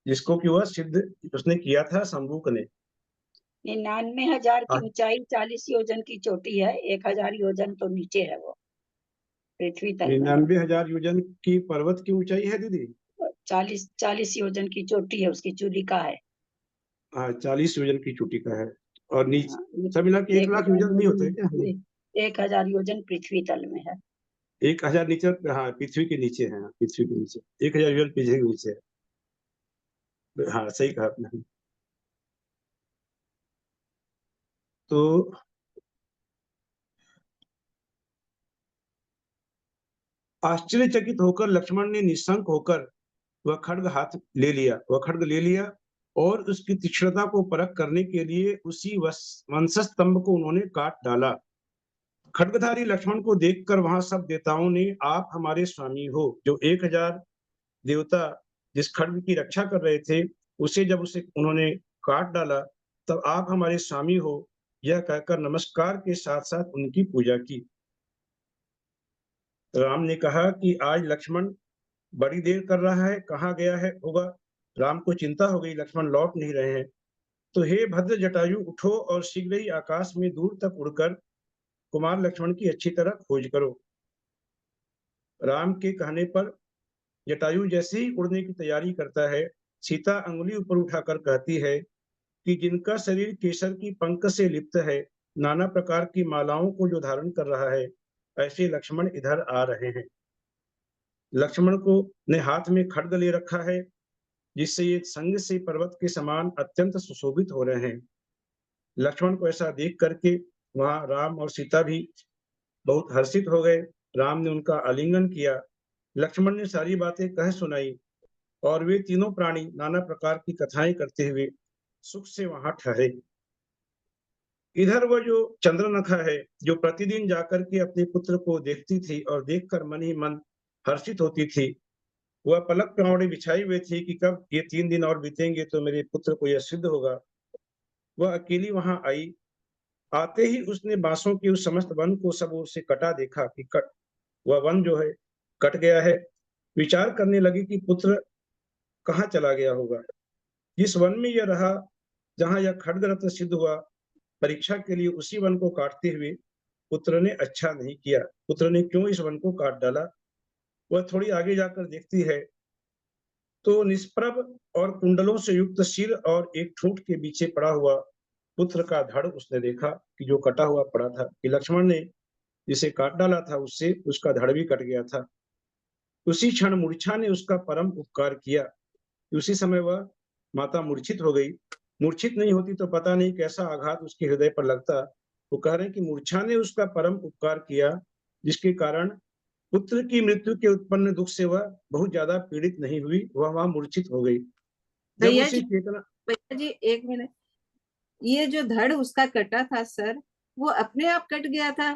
जिसको कि वह सिद्ध उसने किया था शंभुक ने। 99,000 की ऊंचाई 40 योजन की चोटी है, 1000 योजन तो नीचे है वो पृथ्वी तल में। 99,000 योजन की पर्वत की ऊंचाई है दीदी। 40 योजन की चोटी है, उसकी चूड़ी का है। हाँ, 40 योजन की चोटी का है। और नीचे सब मिला के 1 लाख योजन नहीं होते क्या? 1000 योजन पृथ्वी तल में है। 1000 नीचे, हाँ पृथ्वी के नीचे है, पृथ्वी के नीचे 1000 योजन पृथ्वी के नीचे है। हाँ सही कहा आपने। तो आश्चर्यचकित होकर लक्ष्मण ने निशंक होकर वह खड्ग ले लिया और उसकी तीक्ष्णता को परख करने के लिए उसी वंशस्तंभ को उन्होंने काट डाला। खड्गधारी लक्ष्मण को देखकर वहां सब देवताओं ने आप हमारे स्वामी हो। जो 1000 देवता जिस खड्ग की रक्षा कर रहे थे, उसे जब उन्होंने काट डाला, तब आप हमारे स्वामी हो यह कहकर नमस्कार के साथ साथ उनकी पूजा की। राम ने कहा कि आज लक्ष्मण बड़ी देर कर रहा है, कहाँ गया है होगा। राम को चिंता हो गई, लक्ष्मण लौट नहीं रहे हैं। तो हे भद्र जटायु, उठो और शीघ्र ही आकाश में दूर तक उड़कर कुमार लक्ष्मण की अच्छी तरह खोज करो। राम के कहने पर जटायु जैसे ही उड़ने की तैयारी करता है, सीता अंगुली ऊपर उठाकर कहती है कि जिनका शरीर केसर की पंख से लिप्त है, नाना प्रकार की मालाओं को जो धारण कर रहा है, ऐसे लक्ष्मण इधर आ रहे हैं। लक्ष्मण को ने हाथ में खड्ग ले रखा है, जिससे ये संग से पर्वत के समान अत्यंत सुशोभित हो रहे हैं। लक्ष्मण को ऐसा देख करके वहां राम और सीता भी बहुत हर्षित हो गए। राम ने उनका आलिंगन किया, लक्ष्मण ने सारी बातें कह सुनाई और वे तीनों प्राणी नाना प्रकार की कथाएं करते हुए सुख से वहां ठहरे। इधर वह जो चंद्रनखा है, जो प्रतिदिन जाकर के अपने पुत्र को देखती थी और देखकर मन ही मन हर्षित होती थी, वह पलक पावड़ी बिछाई हुई थी कि कब ये 3 दिन और बीतेंगे तो मेरे पुत्र को यह सिद्ध होगा। वह अकेली वहां आई। आते ही उसने बांसों के उस समस्त वन को सब ओर से कटा देखा कि वह वन जो है कट गया है। विचार करने लगी कि पुत्र कहाँ चला गया होगा। जिस वन में यह रहा, जहां यह खड्ग रत्न सिद्ध हुआ, परीक्षा के लिए उसी वन को काटते हुए पुत्र ने अच्छा नहीं किया। पुत्र ने क्यों इस वन को काट डाला? वह थोड़ी आगे जाकर देखती है तो निष्प्रभ और कुंडलों से युक्त सिर और एक ठूंठ के पीछे पड़ा हुआ पुत्र का धड़ उसने देखा कि जो कटा हुआ पड़ा था, कि लक्ष्मण ने जिसे काट डाला था उससे उसका धड़ भी कट गया था। उसी क्षण मूर्छा ने उसका परम उपकार किया। उसी समय वह माता मूर्छित हो गई। मूर्छित नहीं होती तो पता नहीं कैसा आघात उसके हृदय पर लगता। वो कह रहे हैं कि मूर्छा ने उसका परम उपकार किया, जिसके कारण पुत्र की मृत्यु के उत्पन्न दुख से वह बहुत ज्यादा पीड़ित नहीं हुई, वह वहां मूर्छित हो गई। जब भैया उसे जी चेतना भैया जी एक मिनट, ये जो धड़ उसका कटा था सर, वो अपने आप कट गया था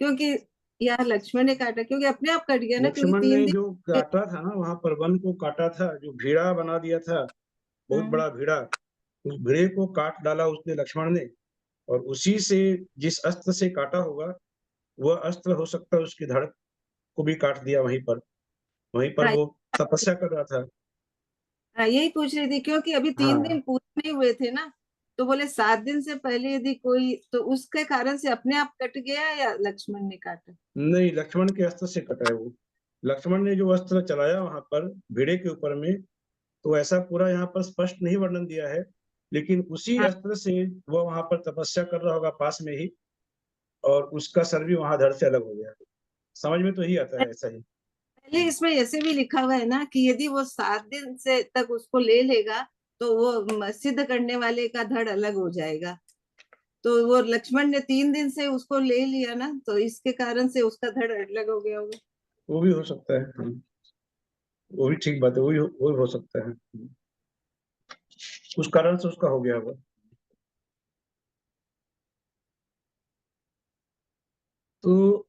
क्योंकि या लक्ष्मण ने काटा? क्योंकि अपने आप कट गया ना, क्योंकि लक्ष्मण 3 ने दिन जो काटा था ना, वहां पर वन को काटा था, जो भीड़ा बना दिया था, बहुत बड़ा भीड़ा, उस भीड़े को काट डाला उसने लक्ष्मण ने। और उसी से जिस अस्त्र से काटा होगा, वह अस्त्र हो सकता है उसकी धड़ को भी काट दिया वहीं पर हाँ, वो तपस्या कर रहा था। हाँ, यही पूछ रही थी क्योंकि अभी 3 दिन हाँ, पूरे नहीं हुए थे ना, तो बोले 7 दिन से पहले यदि कोई, तो उसके कारण से अपने आप कट गया या लक्ष्मण ने काटा? नहीं, लक्ष्मण के अस्त्र से कटा है वो। लक्ष्मण ने जो अस्त्र चलाया वहां पर भीड़े के ऊपर में, तो ऐसा पूरा यहाँ पर स्पष्ट नहीं वर्णन दिया है, लेकिन उसी हाँ, अस्त्र से वह वहां पर तपस्या कर रहा होगा पास में ही, और उसका सर भी वहां धड़ से अलग हो गया। समझ में तो ही आता है ऐसा ही। पहले इसमें ऐसे भी लिखा हुआ है ना कि यदि वो 7 दिन से तक उसको ले लेगा तो वो सिद्ध करने वाले का धड़ अलग हो जाएगा। तो वो लक्ष्मण ने 3 दिन से उसको ले लिया ना, तो इसके कारण से उसका धड़ अलग हो गया होगा। वो भी हो सकता है। वो भी ठीक बात है, वो भी हो सकता है। उस कारण से उसका हो गया होगा। तो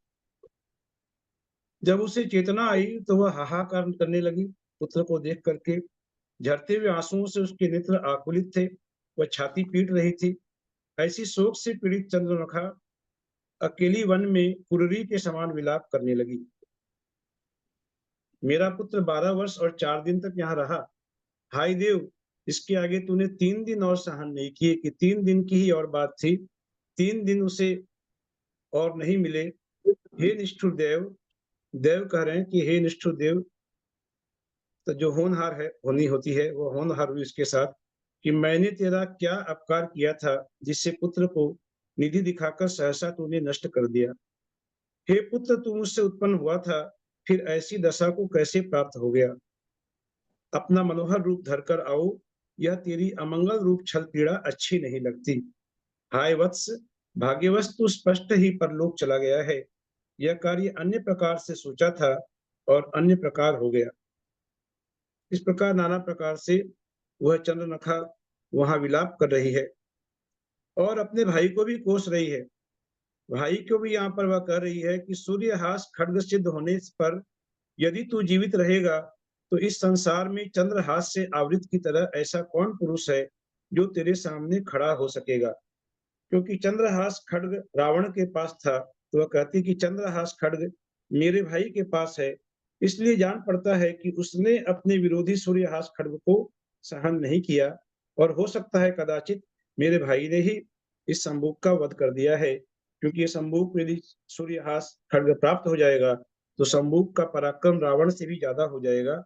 जब उसे चेतना आई तो वह हाहाकार करने लगी पुत्र को देख करके। झरते हुए आंसुओं से उसके नेत्र आकुलित थे, वह छाती पीट रही थी। ऐसी शोक से पीड़ित चंद्रनखा अकेली वन में कुररी के समान विलाप करने लगी। मेरा पुत्र 12 वर्ष और 4 दिन तक यहाँ रहा। हाय देव, इसके आगे तूने 3 दिन और सहन नहीं किए, कि 3 दिन की ही और बात थी, 3 दिन उसे और नहीं मिले। हे निष्ठुर देव, देव कह रहे हैं कि हे निष्ठुर देव, तो जो होनहार है होनी होती है, वो होनहार हुई इसके साथ, कि मैंने तेरा क्या अपकार किया था जिससे पुत्र को निधि दिखाकर सहसा तूने नष्ट कर दिया। हे पुत्र, तू मुझसे उत्पन्न हुआ था, फिर ऐसी दशा को कैसे प्राप्त हो गया? अपना मनोहर रूप धरकर आओ, यह तेरी अमंगल रूप छल पीड़ा अच्छी नहीं लगती। हाय वत्स, भाग्यवश तू स्पष्ट ही परलोक चला गया है। यह कार्य अन्य प्रकार से सोचा था और अन्य प्रकार हो गया। इस प्रकार नाना प्रकार से वह चंद्रनखा वहां विलाप कर रही है और अपने भाई को भी कोस रही है। भाई को भी यहाँ पर वह कह रही है कि सूर्यहास खड्ग सिद्ध होने पर यदि तू जीवित रहेगा तो इस संसार में चंद्रहास से आवृत की तरह ऐसा कौन पुरुष है जो तेरे सामने खड़ा हो सकेगा? क्योंकि चंद्रहास खड्ग रावण के पास था, तो वह कहती कि चंद्रहास खड्ग मेरे भाई के पास है, इसलिए जान पड़ता है कि उसने अपने विरोधी सूर्यहास खड्ग को सहन नहीं किया, और हो सकता है कदाचित मेरे भाई ने ही इस संबूक का वध कर दिया है। क्योंकि ये संबूक यदि सूर्यहास खड्ग प्राप्त हो जाएगा तो संबूक का पराक्रम रावण से भी ज्यादा हो जाएगा,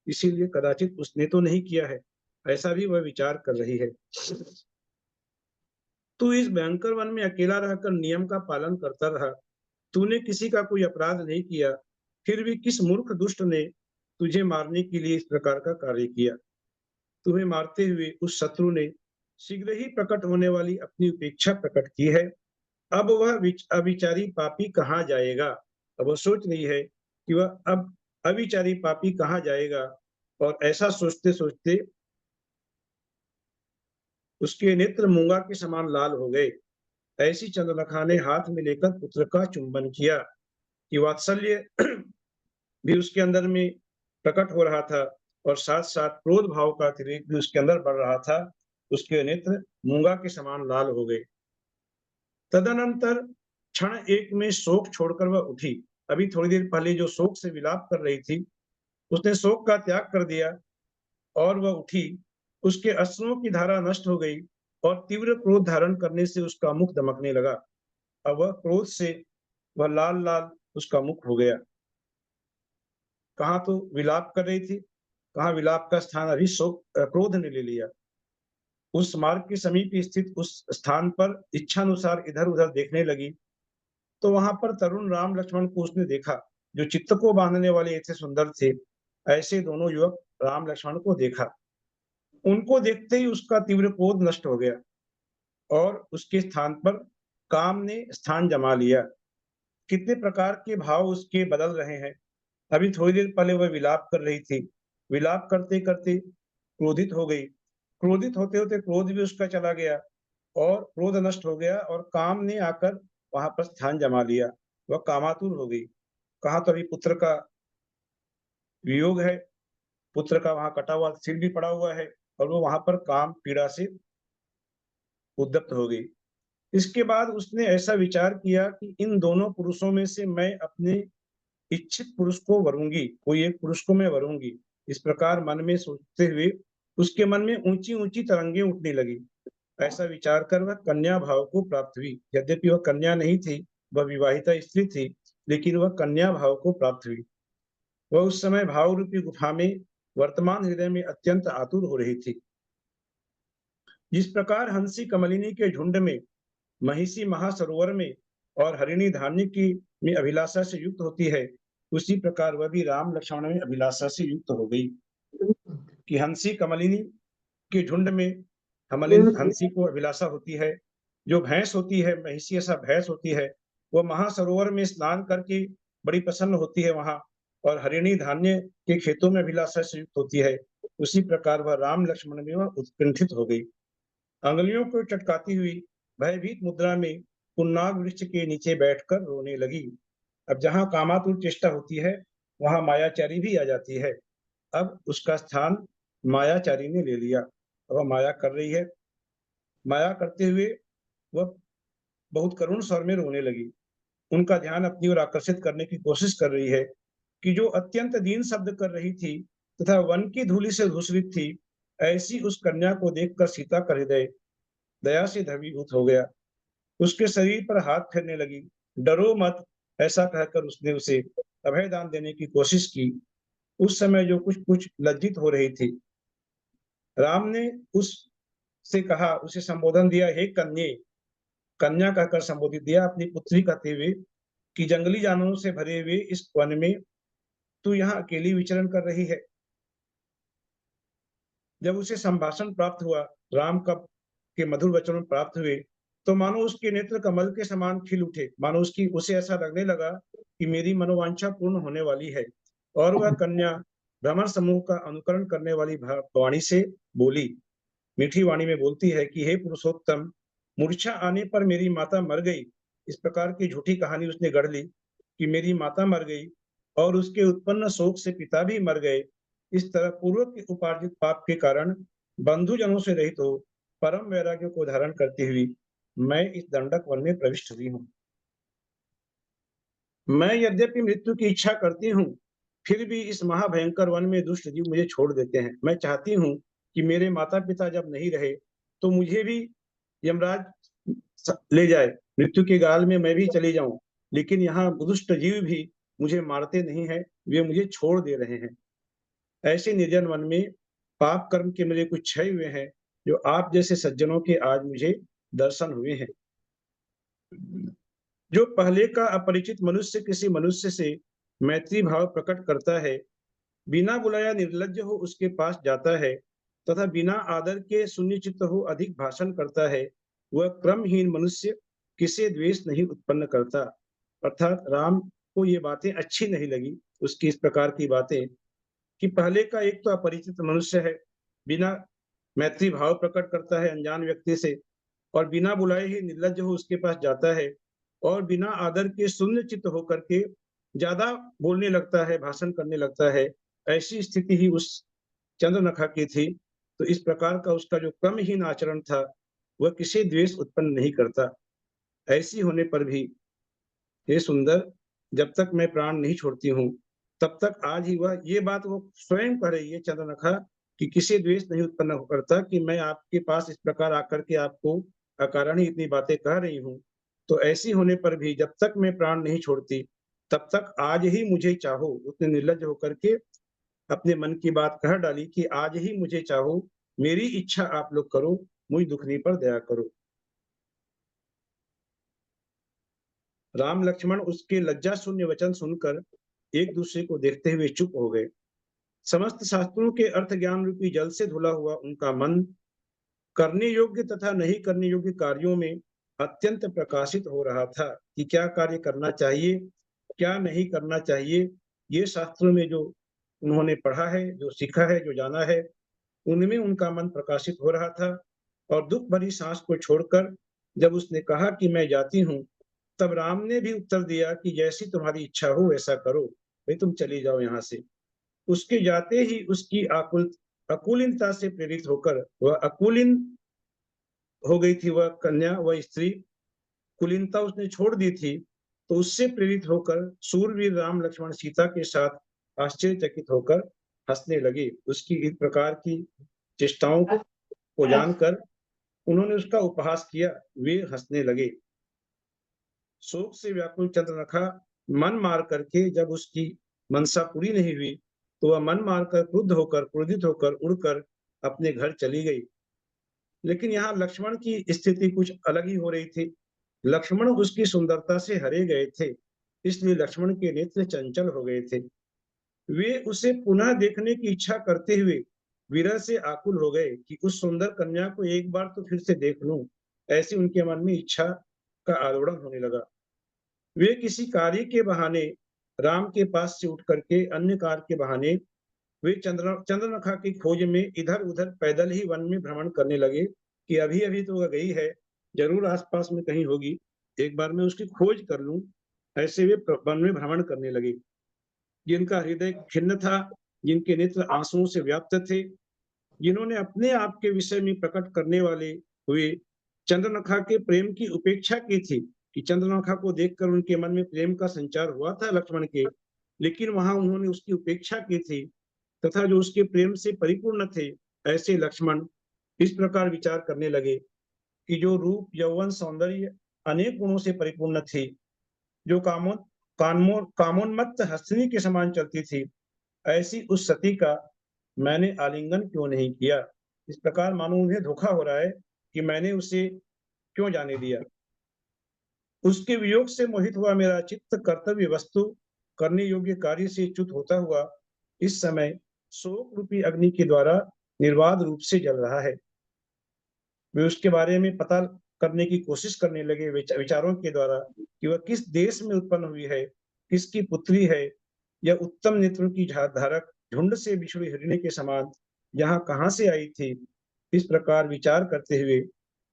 इसीलिए कदाचित उसने तो नहीं किया है, ऐसा भी वह विचार कर रही है। तू इस भयंकर वन में अकेला रहकर नियम का पालन करता रहा। तूने किसी का कोई अपराध नहीं किया, फिर भी किस मूर्ख दुष्ट ने तुझे मारने के लिए इस प्रकार का कार्य किया। तुम्हें मारते हुए उस शत्रु ने शीघ्र ही प्रकट होने वाली अपनी उपेक्षा प्रकट की है। अब वह अविचारी पापी कहाँ जाएगा। अब वह सोच रही है कि वह अब अविचारी पापी कहाँ जाएगा, और ऐसा सोचते सोचते उसके नेत्र मूंगा के समान लाल हो गए। ऐसी चंद्रलेखा ने हाथ में लेकर पुत्र का चुंबन किया कि वात्सल्य भी उसके अंदर में प्रकट हो रहा था, और साथ साथ क्रोध भाव का अतिरेक भी उसके अंदर बढ़ रहा था। उसके नेत्र मूंगा के समान लाल हो गए। तदनंतर क्षण एक में शोक छोड़कर वह उठी। अभी थोड़ी देर पहले जो शोक से विलाप कर रही थी, उसने शोक का त्याग कर दिया और वह उठी। उसके अश्रुओं की धारा नष्ट हो गई और तीव्र क्रोध धारण करने से उसका मुख दमकने लगा। अब वह क्रोध से वह लाल लाल उसका मुख हो गया। कहाँ तो विलाप कर रही थी, कहाँ विलाप का स्थान अभी शोक क्रोध ने ले लिया। उस मार्ग के समीप स्थित उस स्थान पर इच्छानुसार इधर उधर देखने लगी, तो वहां पर तरुण राम लक्ष्मण को उसने देखा, जो चित्त को बांधने वाले ऐसे सुंदर थे। ऐसे दोनों युवक राम लक्ष्मण को देखा। उनको देखते ही उसका तीव्र क्रोध नष्ट हो गया और उसके स्थान पर काम ने स्थान जमा लिया। कितने प्रकार के भाव उसके बदल रहे हैं। अभी थोड़ी देर पहले वह विलाप कर रही थी, विलाप करते करते क्रोधित हो गई, क्रोधित होते होते क्रोध भी उसका चला गया और क्रोध नष्ट हो गया, और काम ने आकर वहां पर स्थान जमा लिया। वह कामातुर हो गई। कहा तो अभी पुत्र का वियोग है, पुत्र का वहां कटा हुआ सिर भी पड़ा हुआ है, और वो वहां पर काम पीड़ा से उद्यत हो गई। इसके बाद उसने ऐसा विचार किया कि इन दोनों पुरुषों में से मैं अपने इच्छित पुरुष को वरूंगी, कोई एक पुरुष को मैं वरूंगी। इस प्रकार मन में सोचते हुए उसके मन में ऊंची ऊंची तरंगे उठने लगी। ऐसा विचार कर वह कन्या भाव को प्राप्त हुई। यद्यपि वह कन्या नहीं थी, वह विवाहिता स्त्री थी, लेकिन वह कन्या भाव को प्राप्त हुई। वह उस समय भाव रूपी गुफा में वर्तमान हृदय में अत्यंत आतुर हो रही थी। जिस प्रकार हंसी कमलिनी के झुंड में, महिषी महासरोवर में और हरिणी धान्य की में अभिलाषा से युक्त होती है, उसी प्रकार वह भी राम लक्ष्मण में अभिलाषा से युक्त हो गई कि हंसी कमलिनी के झुंड में हंसी को अभिलाषा होती है। जो भैंस होती है, महिषी ऐसा भैंस होती है, वो महासरोवर में स्नान करके बड़ी प्रसन्न होती है वहां, और हरिणी धान्य के खेतों में अभिलाषा से युक्त होती है। उसी प्रकार वह राम लक्ष्मण में वह उत्कंठित हो गई। अंगुलियों को चटकाती हुई भयभीत मुद्रा में पुन्नाग वृक्ष के नीचे बैठकर रोने लगी। अब जहां कामातुर चेष्टा होती है, वहां मायाचारी भी आ जाती है। अब उसका स्थान मायाचारी ने ले लिया। अब वह माया कर रही है। माया करते हुए वह बहुत करुण स्वर में रोने लगी। उनका ध्यान अपनी ओर आकर्षित करने की कोशिश कर रही है कि जो अत्यंत दीन शब्द कर रही थी तथा वन की धूलि से धूसरित थी, ऐसी उस कन्या को देखकर सीता का हृदय दया से द्रवीभूत हो गया। उसके शरीर पर हाथ फेरने लगी। डरो मत, ऐसा कहकर उसने उसे अभय दान देने की कोशिश की। उस समय जो कुछ कुछ लज्जित हो रही थी, राम ने उससे कहा, उसे संबोधन दिया, हे कन्ये, कन्या कहकर संबोधित दिया, अपनी पुत्री कहते हुए कि जंगली जानवरों से भरे हुए इस वन में तू यहाँ अकेली विचरण कर रही है। जब उसे संभाषण प्राप्त हुआ, राम का के मधुर वचन प्राप्त हुए, तो मानो उसके नेत्र कमल के समान खिल उठे। मानो उसे ऐसा लगने लगा कि मेरी मनोवांछा पूर्ण होने वाली है। और वह कन्या भ्रमर समूह का अनुकरण करने वाली वाणी से बोली, मीठी वाणी में बोलती है कि हे पुरुषोत्तम, मूर्छा आने पर मेरी माता मर गई। इस प्रकार की झूठी कहानी उसने गढ़ ली कि मेरी माता मर गई और उसके उत्पन्न शोक से पिता भी मर गए। इस तरह पूर्व के उपार्जित पाप के कारण बंधुजनों से रहित हो परम वैराग्य को धारण करती हुई मैं इस दंडक वन में प्रविष्ट हुई हूँ। मैं यद्यपि मृत्यु की इच्छा करती हूँ, फिर भी इस महाभयंकर वन में दुष्ट जीव मुझे छोड़ देते हैं। मैं चाहती हूँ कि मेरे माता पिता जब नहीं रहे तो मुझे भी यमराज ले जाए, मृत्यु के गाल में मैं भी चली जाऊं, लेकिन यहाँ दुष्ट जीव भी मुझे मारते नहीं है, वे मुझे छोड़ दे रहे हैं। ऐसे निर्जन वन में पाप कर्म के मेरे कुछ क्षय हुए हैं, जो आप जैसे सज्जनों के आज मुझे दर्शन हुए हैं। जो पहले का अपरिचित मनुष्य किसी मनुष्य से मैत्री भाव प्रकट करता है, बिना बुलाया निर्लज्ज हो उसके पास जाता है तथा बिना आदर के शून्यचित्त हो अधिक भाषण करता है, वह क्रमहीन मनुष्य किसे द्वेष नहीं उत्पन्न करता। अर्थात राम को ये बातें अच्छी नहीं लगी, उसकी इस प्रकार की बातें, कि पहले का एक तो अपरिचित मनुष्य है, बिना मैत्री भाव प्रकट करता है अनजान व्यक्ति से, और बिना बुलाए ही निर्लज्ज हो उसके पास जाता है, और बिना आदर के शून्य चित्त होकर के ज्यादा बोलने लगता है, भाषण करने लगता है। ऐसी स्थिति ही उस चंद्रनखा की थी। तो इस प्रकार का उसका जो क्रमहीन आचरण था, वह किसी द्वेष उत्पन्न नहीं करता। ऐसी होने पर भी हे सुंदर, जब तक मैं प्राण नहीं छोड़ती हूँ, तब तक आज ही वह ये बात वो स्वयं कह रही है चंद्रनखा, कि किसी द्वेष नहीं उत्पन्न करता कि मैं आपके पास इस प्रकार आकर के आपको अकारण ही इतनी बातें कह रही हूँ। तो ऐसी होने पर भी जब तक मैं प्राण नहीं छोड़ती, तब तक आज ही मुझे चाहो। उसने निर्लज्ज होकर के अपने मन की बात कह डाली कि आज ही मुझे चाहो, मेरी इच्छा आप लोग करो, मुझ दुखनी पर दया करो। राम लक्ष्मण उसके लज्जा शून्य वचन सुनकर एक दूसरे को देखते हुए चुप हो गए। समस्त शास्त्रों के अर्थ ज्ञान रूपी जल से धुला हुआ उनका मन करने योग्य तथा नहीं करने योग्य कार्यों में अत्यंत प्रकाशित हो रहा था, कि क्या कार्य करना चाहिए, क्या नहीं करना चाहिए। ये शास्त्रों में जो उन्होंने पढ़ा है, जो सीखा है, जो जाना है, उनमें उनका मन प्रकाशित हो रहा था। और दुख भरी सांस को छोड़कर जब उसने कहा कि मैं जाती हूँ, तब राम ने भी उत्तर दिया कि जैसी तुम्हारी इच्छा हो वैसा करो, भाई तुम चली जाओ यहाँ से। उसके जाते ही उसकी अकुलीनता से प्रेरित होकर वह अकुलीन हो गई थी, वह कन्या, वह स्त्री कुलीनता उसने छोड़ दी थी। तो उससे प्रेरित होकर सूरवीर राम लक्ष्मण सीता के साथ आश्चर्यचकित होकर हंसने लगे। उसकी इस प्रकार की चेष्टाओं को जानकर उन्होंने उसका उपहास किया, वे हंसने लगे। शोक से व्याकुल चंद्रनखा मन मार करके जब उसकी मनसा पूरी नहीं हुई, तो वह मन मारकर क्रोधित होकर उड़कर अपने घर चली गई। लेकिन यहाँ लक्ष्मण की स्थिति कुछ अलग ही हो रही थी। लक्ष्मण उसकी सुंदरता से हरे गए थे, इसलिए लक्ष्मण के नेत्र चंचल हो गए थे। वे उसे पुनः देखने की इच्छा करते हुए विरह से आकुल हो गए कि उस सुंदर कन्या को एक बार तो फिर से देख लूं। ऐसी उनके मन में इच्छा का आलोड़न होने लगा। वे किसी कार्य के बहाने राम के पास से उठ करके अन्य कार्य के बहाने वे चंद्रनखा की खोज में इधर उधर पैदल ही वन में भ्रमण करने लगे, कि अभी अभी तो वह गई है, जरूर आसपास में कहीं होगी, एक बार मैं उसकी खोज कर लूं। ऐसे वे वन में भ्रमण करने लगे। जिनका हृदय खिन्न था, जिनके नेत्र आंसुओं से व्याप्त थे, जिन्होंने अपने आप के विषय में प्रकट करने वाले हुए चंद्रनखा के प्रेम की उपेक्षा की थी, कि चंद्रनखा को देखकर उनके मन में प्रेम का संचार हुआ था लक्ष्मण के, लेकिन वहां उन्होंने उसकी उपेक्षा की थी, तथा जो उसके प्रेम से परिपूर्ण थे, ऐसे लक्ष्मण इस प्रकार विचार करने लगे कि जो रूप, यौवन, सौंदर्य अनेक गुणों से परिपूर्ण थी, जो कामोन्मत्त हस्तिनी के समान चलती थी, ऐसी उस सती का मैंने आलिंगन क्यों नहीं किया। इस प्रकार मानो उन्हें धोखा हो रहा है कि मैंने उसे क्यों जाने दिया। उसके वियोग से मोहित हुआ मेरा चित्त कर्तव्य वस्तु करने योग्य कार्य से च्युत होता हुआ इस समय शोक रूपी अग्नि के द्वारा निर्बाध रूप से जल रहा है। वे उसके बारे में पता करने की कोशिश करने लगे विचारों के द्वारा, कि वह किस देश में उत्पन्न हुई है, किसकी पुत्री है, यह उत्तम नेत्रों की धारक झुंड से बिछड़ी हिरणी के समान यहाँ कहाँ से आई थी। इस प्रकार विचार करते हुए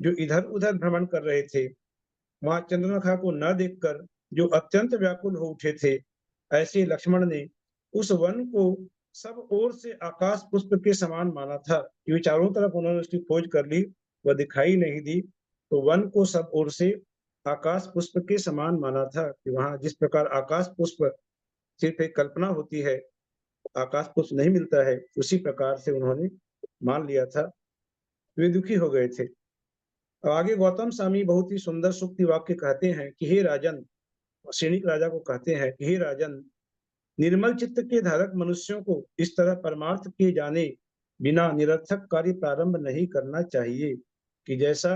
जो इधर उधर भ्रमण कर रहे थे, वहां चंद्रनखा को न देखकर जो अत्यंत व्याकुल हो उठे थे, ऐसे लक्ष्मण ने उस वन को सब ओर से आकाश पुष्प के समान माना था। कि चारों तरफ उन्होंने उसकी खोज कर ली, वह दिखाई नहीं दी, तो वन को सब ओर से आकाश पुष्प के समान माना था, कि वहां जिस प्रकार आकाश पुष्प सिर्फ एक कल्पना होती है, आकाश पुष्प नहीं मिलता है, उसी प्रकार से उन्होंने मान लिया था। वे दुखी हो गए थे। आगे गौतम स्वामी बहुत ही सुंदर सूक्ति वाक्य कहते हैं कि हे राजन, सैनिक राजा को कहते हैं कि हे राजन, निर्मल चित्त के धारक मनुष्यों को इस तरह परमार्थ के जाने बिना निरर्थक कार्य प्रारंभ नहीं करना चाहिए कि जैसा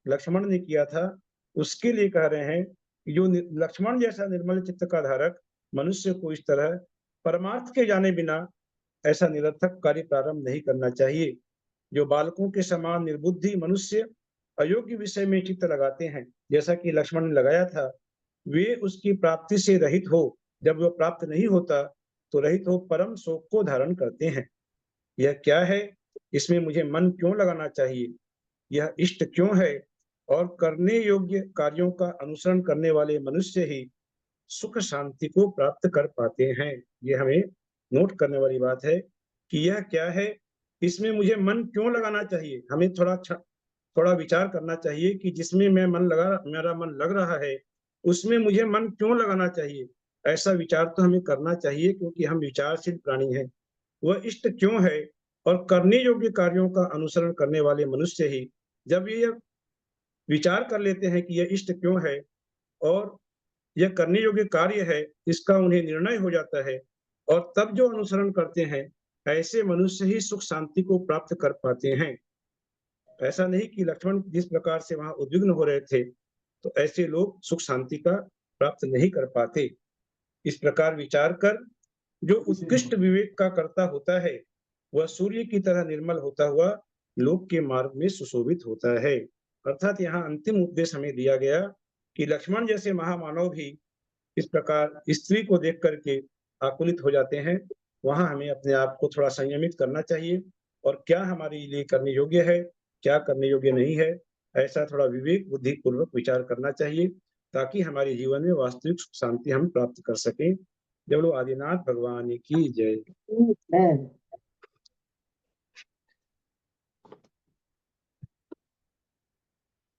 लक्ष्मण ने किया था। उसके लिए कह रहे हैं कि जो लक्ष्मण जैसा निर्मल चित्त का धारक मनुष्य को इस तरह परमार्थ के जाने बिना ऐसा निरर्थक कार्य प्रारंभ नहीं करना चाहिए। जो बालकों के समान निर्बुद्धि मनुष्य अयोग्य विषय में चित्त लगाते हैं, जैसा कि लक्ष्मण ने लगाया था, वे उसकी प्राप्ति से रहित हो, जब वह प्राप्त नहीं होता तो रहित हो परम शोक को धारण करते हैं। यह क्या है, इसमें मुझे मन क्यों लगाना चाहिए, यह इष्ट क्यों है, और करने योग्य कार्यों का अनुसरण करने वाले मनुष्य ही सुख शांति को प्राप्त कर पाते हैं। ये हमें नोट करने वाली बात है कि यह क्या है, इसमें मुझे मन क्यों लगाना चाहिए। हमें थोड़ा विचार करना चाहिए कि जिसमें मेरा मन लग रहा है उसमें मुझे मन क्यों लगाना चाहिए। ऐसा विचार तो हमें करना चाहिए, क्योंकि हम विचारशील प्राणी हैं। वह इष्ट क्यों है और करने योग्य कार्यों का अनुसरण करने वाले मनुष्य ही जब ये विचार कर लेते हैं कि यह इष्ट क्यों है और यह करने योग्य कार्य है, इसका उन्हें निर्णय हो जाता है, और तब जो अनुसरण करते हैं, ऐसे मनुष्य ही सुख शांति को प्राप्त कर पाते हैं। ऐसा नहीं कि लक्ष्मण जिस प्रकार से वहां उद्विग्न हो रहे थे, तो ऐसे लोग सुख शांति का प्राप्त नहीं कर पाते। इस प्रकार विचार कर जो उत्कृष्ट विवेक का कर्ता होता है, वह सूर्य की तरह निर्मल होता हुआ लोक के मार्ग में सुशोभित होता है। अर्थात यहाँ अंतिम उपदेश हमें दिया गया कि लक्ष्मण जैसे महामानव भी इस प्रकार स्त्री को देख करके आकुलित हो जाते हैं। वहां हमें अपने आप को थोड़ा संयमित करना चाहिए, और क्या हमारे लिए करने योग्य है, क्या करने योग्य नहीं है, ऐसा थोड़ा विवेक बुद्धि पूर्वक विचार करना चाहिए, ताकि हमारे जीवन में वास्तविक सुख शांति हम प्राप्त कर सकें। जय बोलो आदिनाथ भगवान की जय।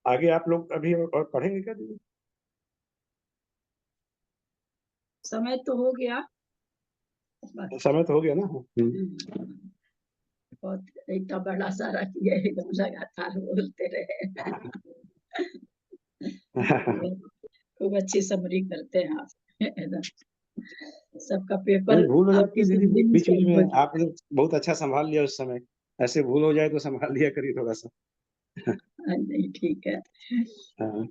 आगे आप लोग अभी और पढ़ेंगे क्या दीदी? समय तो हो गया। समय तो हो गया ना। बहुत इतना बड़ा सारा किया, एकदम लगातार बोलते रहे। खूब अच्छी समरी करते हैं आप। एकदम सबका पेपर भूल हो जाती आपकी है दीदी जिंदगी में बीच solve हो में। जाता आपने बहुत अच्छा संभाल लिया उस समय, ऐसे भूल हो जाए तो संभाल लिया करिए थोड़ा सा। है। नहीं, ठीक है। हाँ।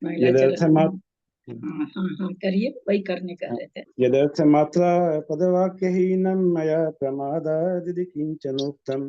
महिला यदर्थ चरण मात्र हाँ हाँ हाँ, करिए, वही करने कह रहे थे। यदर्थ मात्रा पदवाक्यहीनं मया प्रमादादिति किञ्चनोक्तं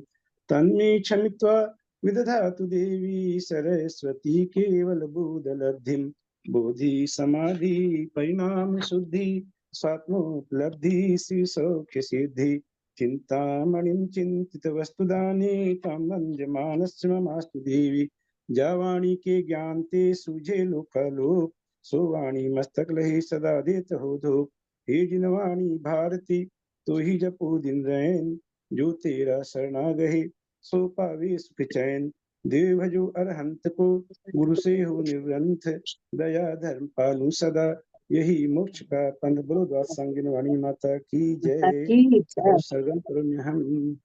तन्मे क्षमित्वा विदधातु देवी सरस्वती केवलबोधलब्धिं। बोधि समाधि परिणाम शुद्धि स्वात्मोपलब्धि श्री सौख्य सिद्धि। चिंतामणिं चिंतित वस्तुदाने तां वन्द्यमानस्य ममास्तु देवी। जावाणी के ज्ञान ते सूझे लोकालोक सोवाणी मस्तक लही सदा देत हो धूप। हे जिनवाणी भारती तो ही जपो दिन रैन, जो तेरा शरणा गहे सो पावे सुख चैन। देव भजो अरहंत को गुरु से हो निरंथ, दया धर्म पालू सदा यही मोक्ष का पंथ। बोलो द्वार संगिन वाणी माता की जय। सर्वम करुण्यहम।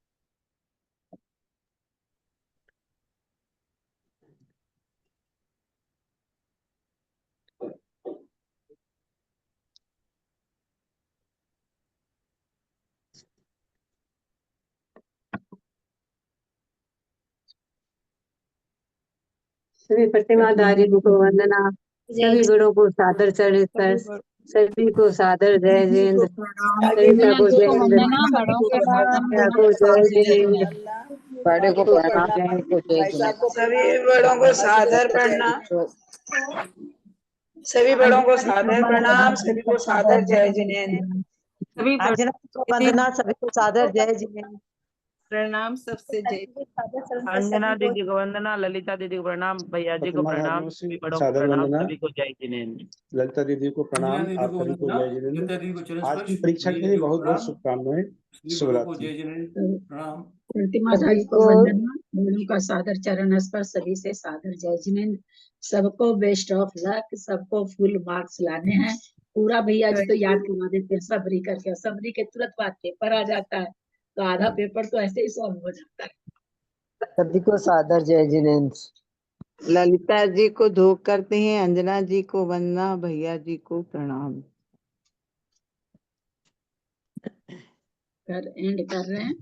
सभी प्रतिमाधारी को वंदना, सभी गुणों को सादर चरण कर, सभी को सादर जय जिनेन्द्र, सविता को जय इंद्र, बड़ों को प्रणाम, सविता को जय जिनेन्द्र, बड़े को प्रणाम, जय को जय भाई साहब को जिनेन्द्र। सभी बड़ों को सादर प्रणाम, सभी बड़ों को सादर प्रणाम, सभी को सादर जय जिनेन्द्र। सभी अंजना को वंदना, सभी को सादर जय जिनेन्द्र। प्रणाम सबसे जय। अंजना दीदी को वंदना, ललिता दीदी को प्रणाम, भैया जी को प्रणाम, सभी बड़ों को सादर प्रणाम, वंदना। सभी को जय जिनेन्द्र। ललिता दीदी को प्रणाम, आप सभी को जय जिनेन्द्र। आज की परीक्षा के लिए बहुत बहुत शुभकामनाएं। शुभरात्रि। प्रतिमाधारी को वंदना, बड़ों का सादर चरण स्पर्श, सभी से सादर जय जिनेन्द्र। सबको बेस्ट ऑफ लक, सबको फुल मार्क्स लाने हैं। पूरा भैया जी तो याद करवा देते हैं सबरी करके, सबरी के तुरंत बाद पेपर आ जाता है, तो आधा पेपर तो ऐसे ही सॉल्व हो जाता है। सभी को सादर जय जिनेन्द्र। ललिता जी को धूप करते हैं, अंजना जी को वंदना, भैया जी को प्रणाम। एंड कर रहे हैं।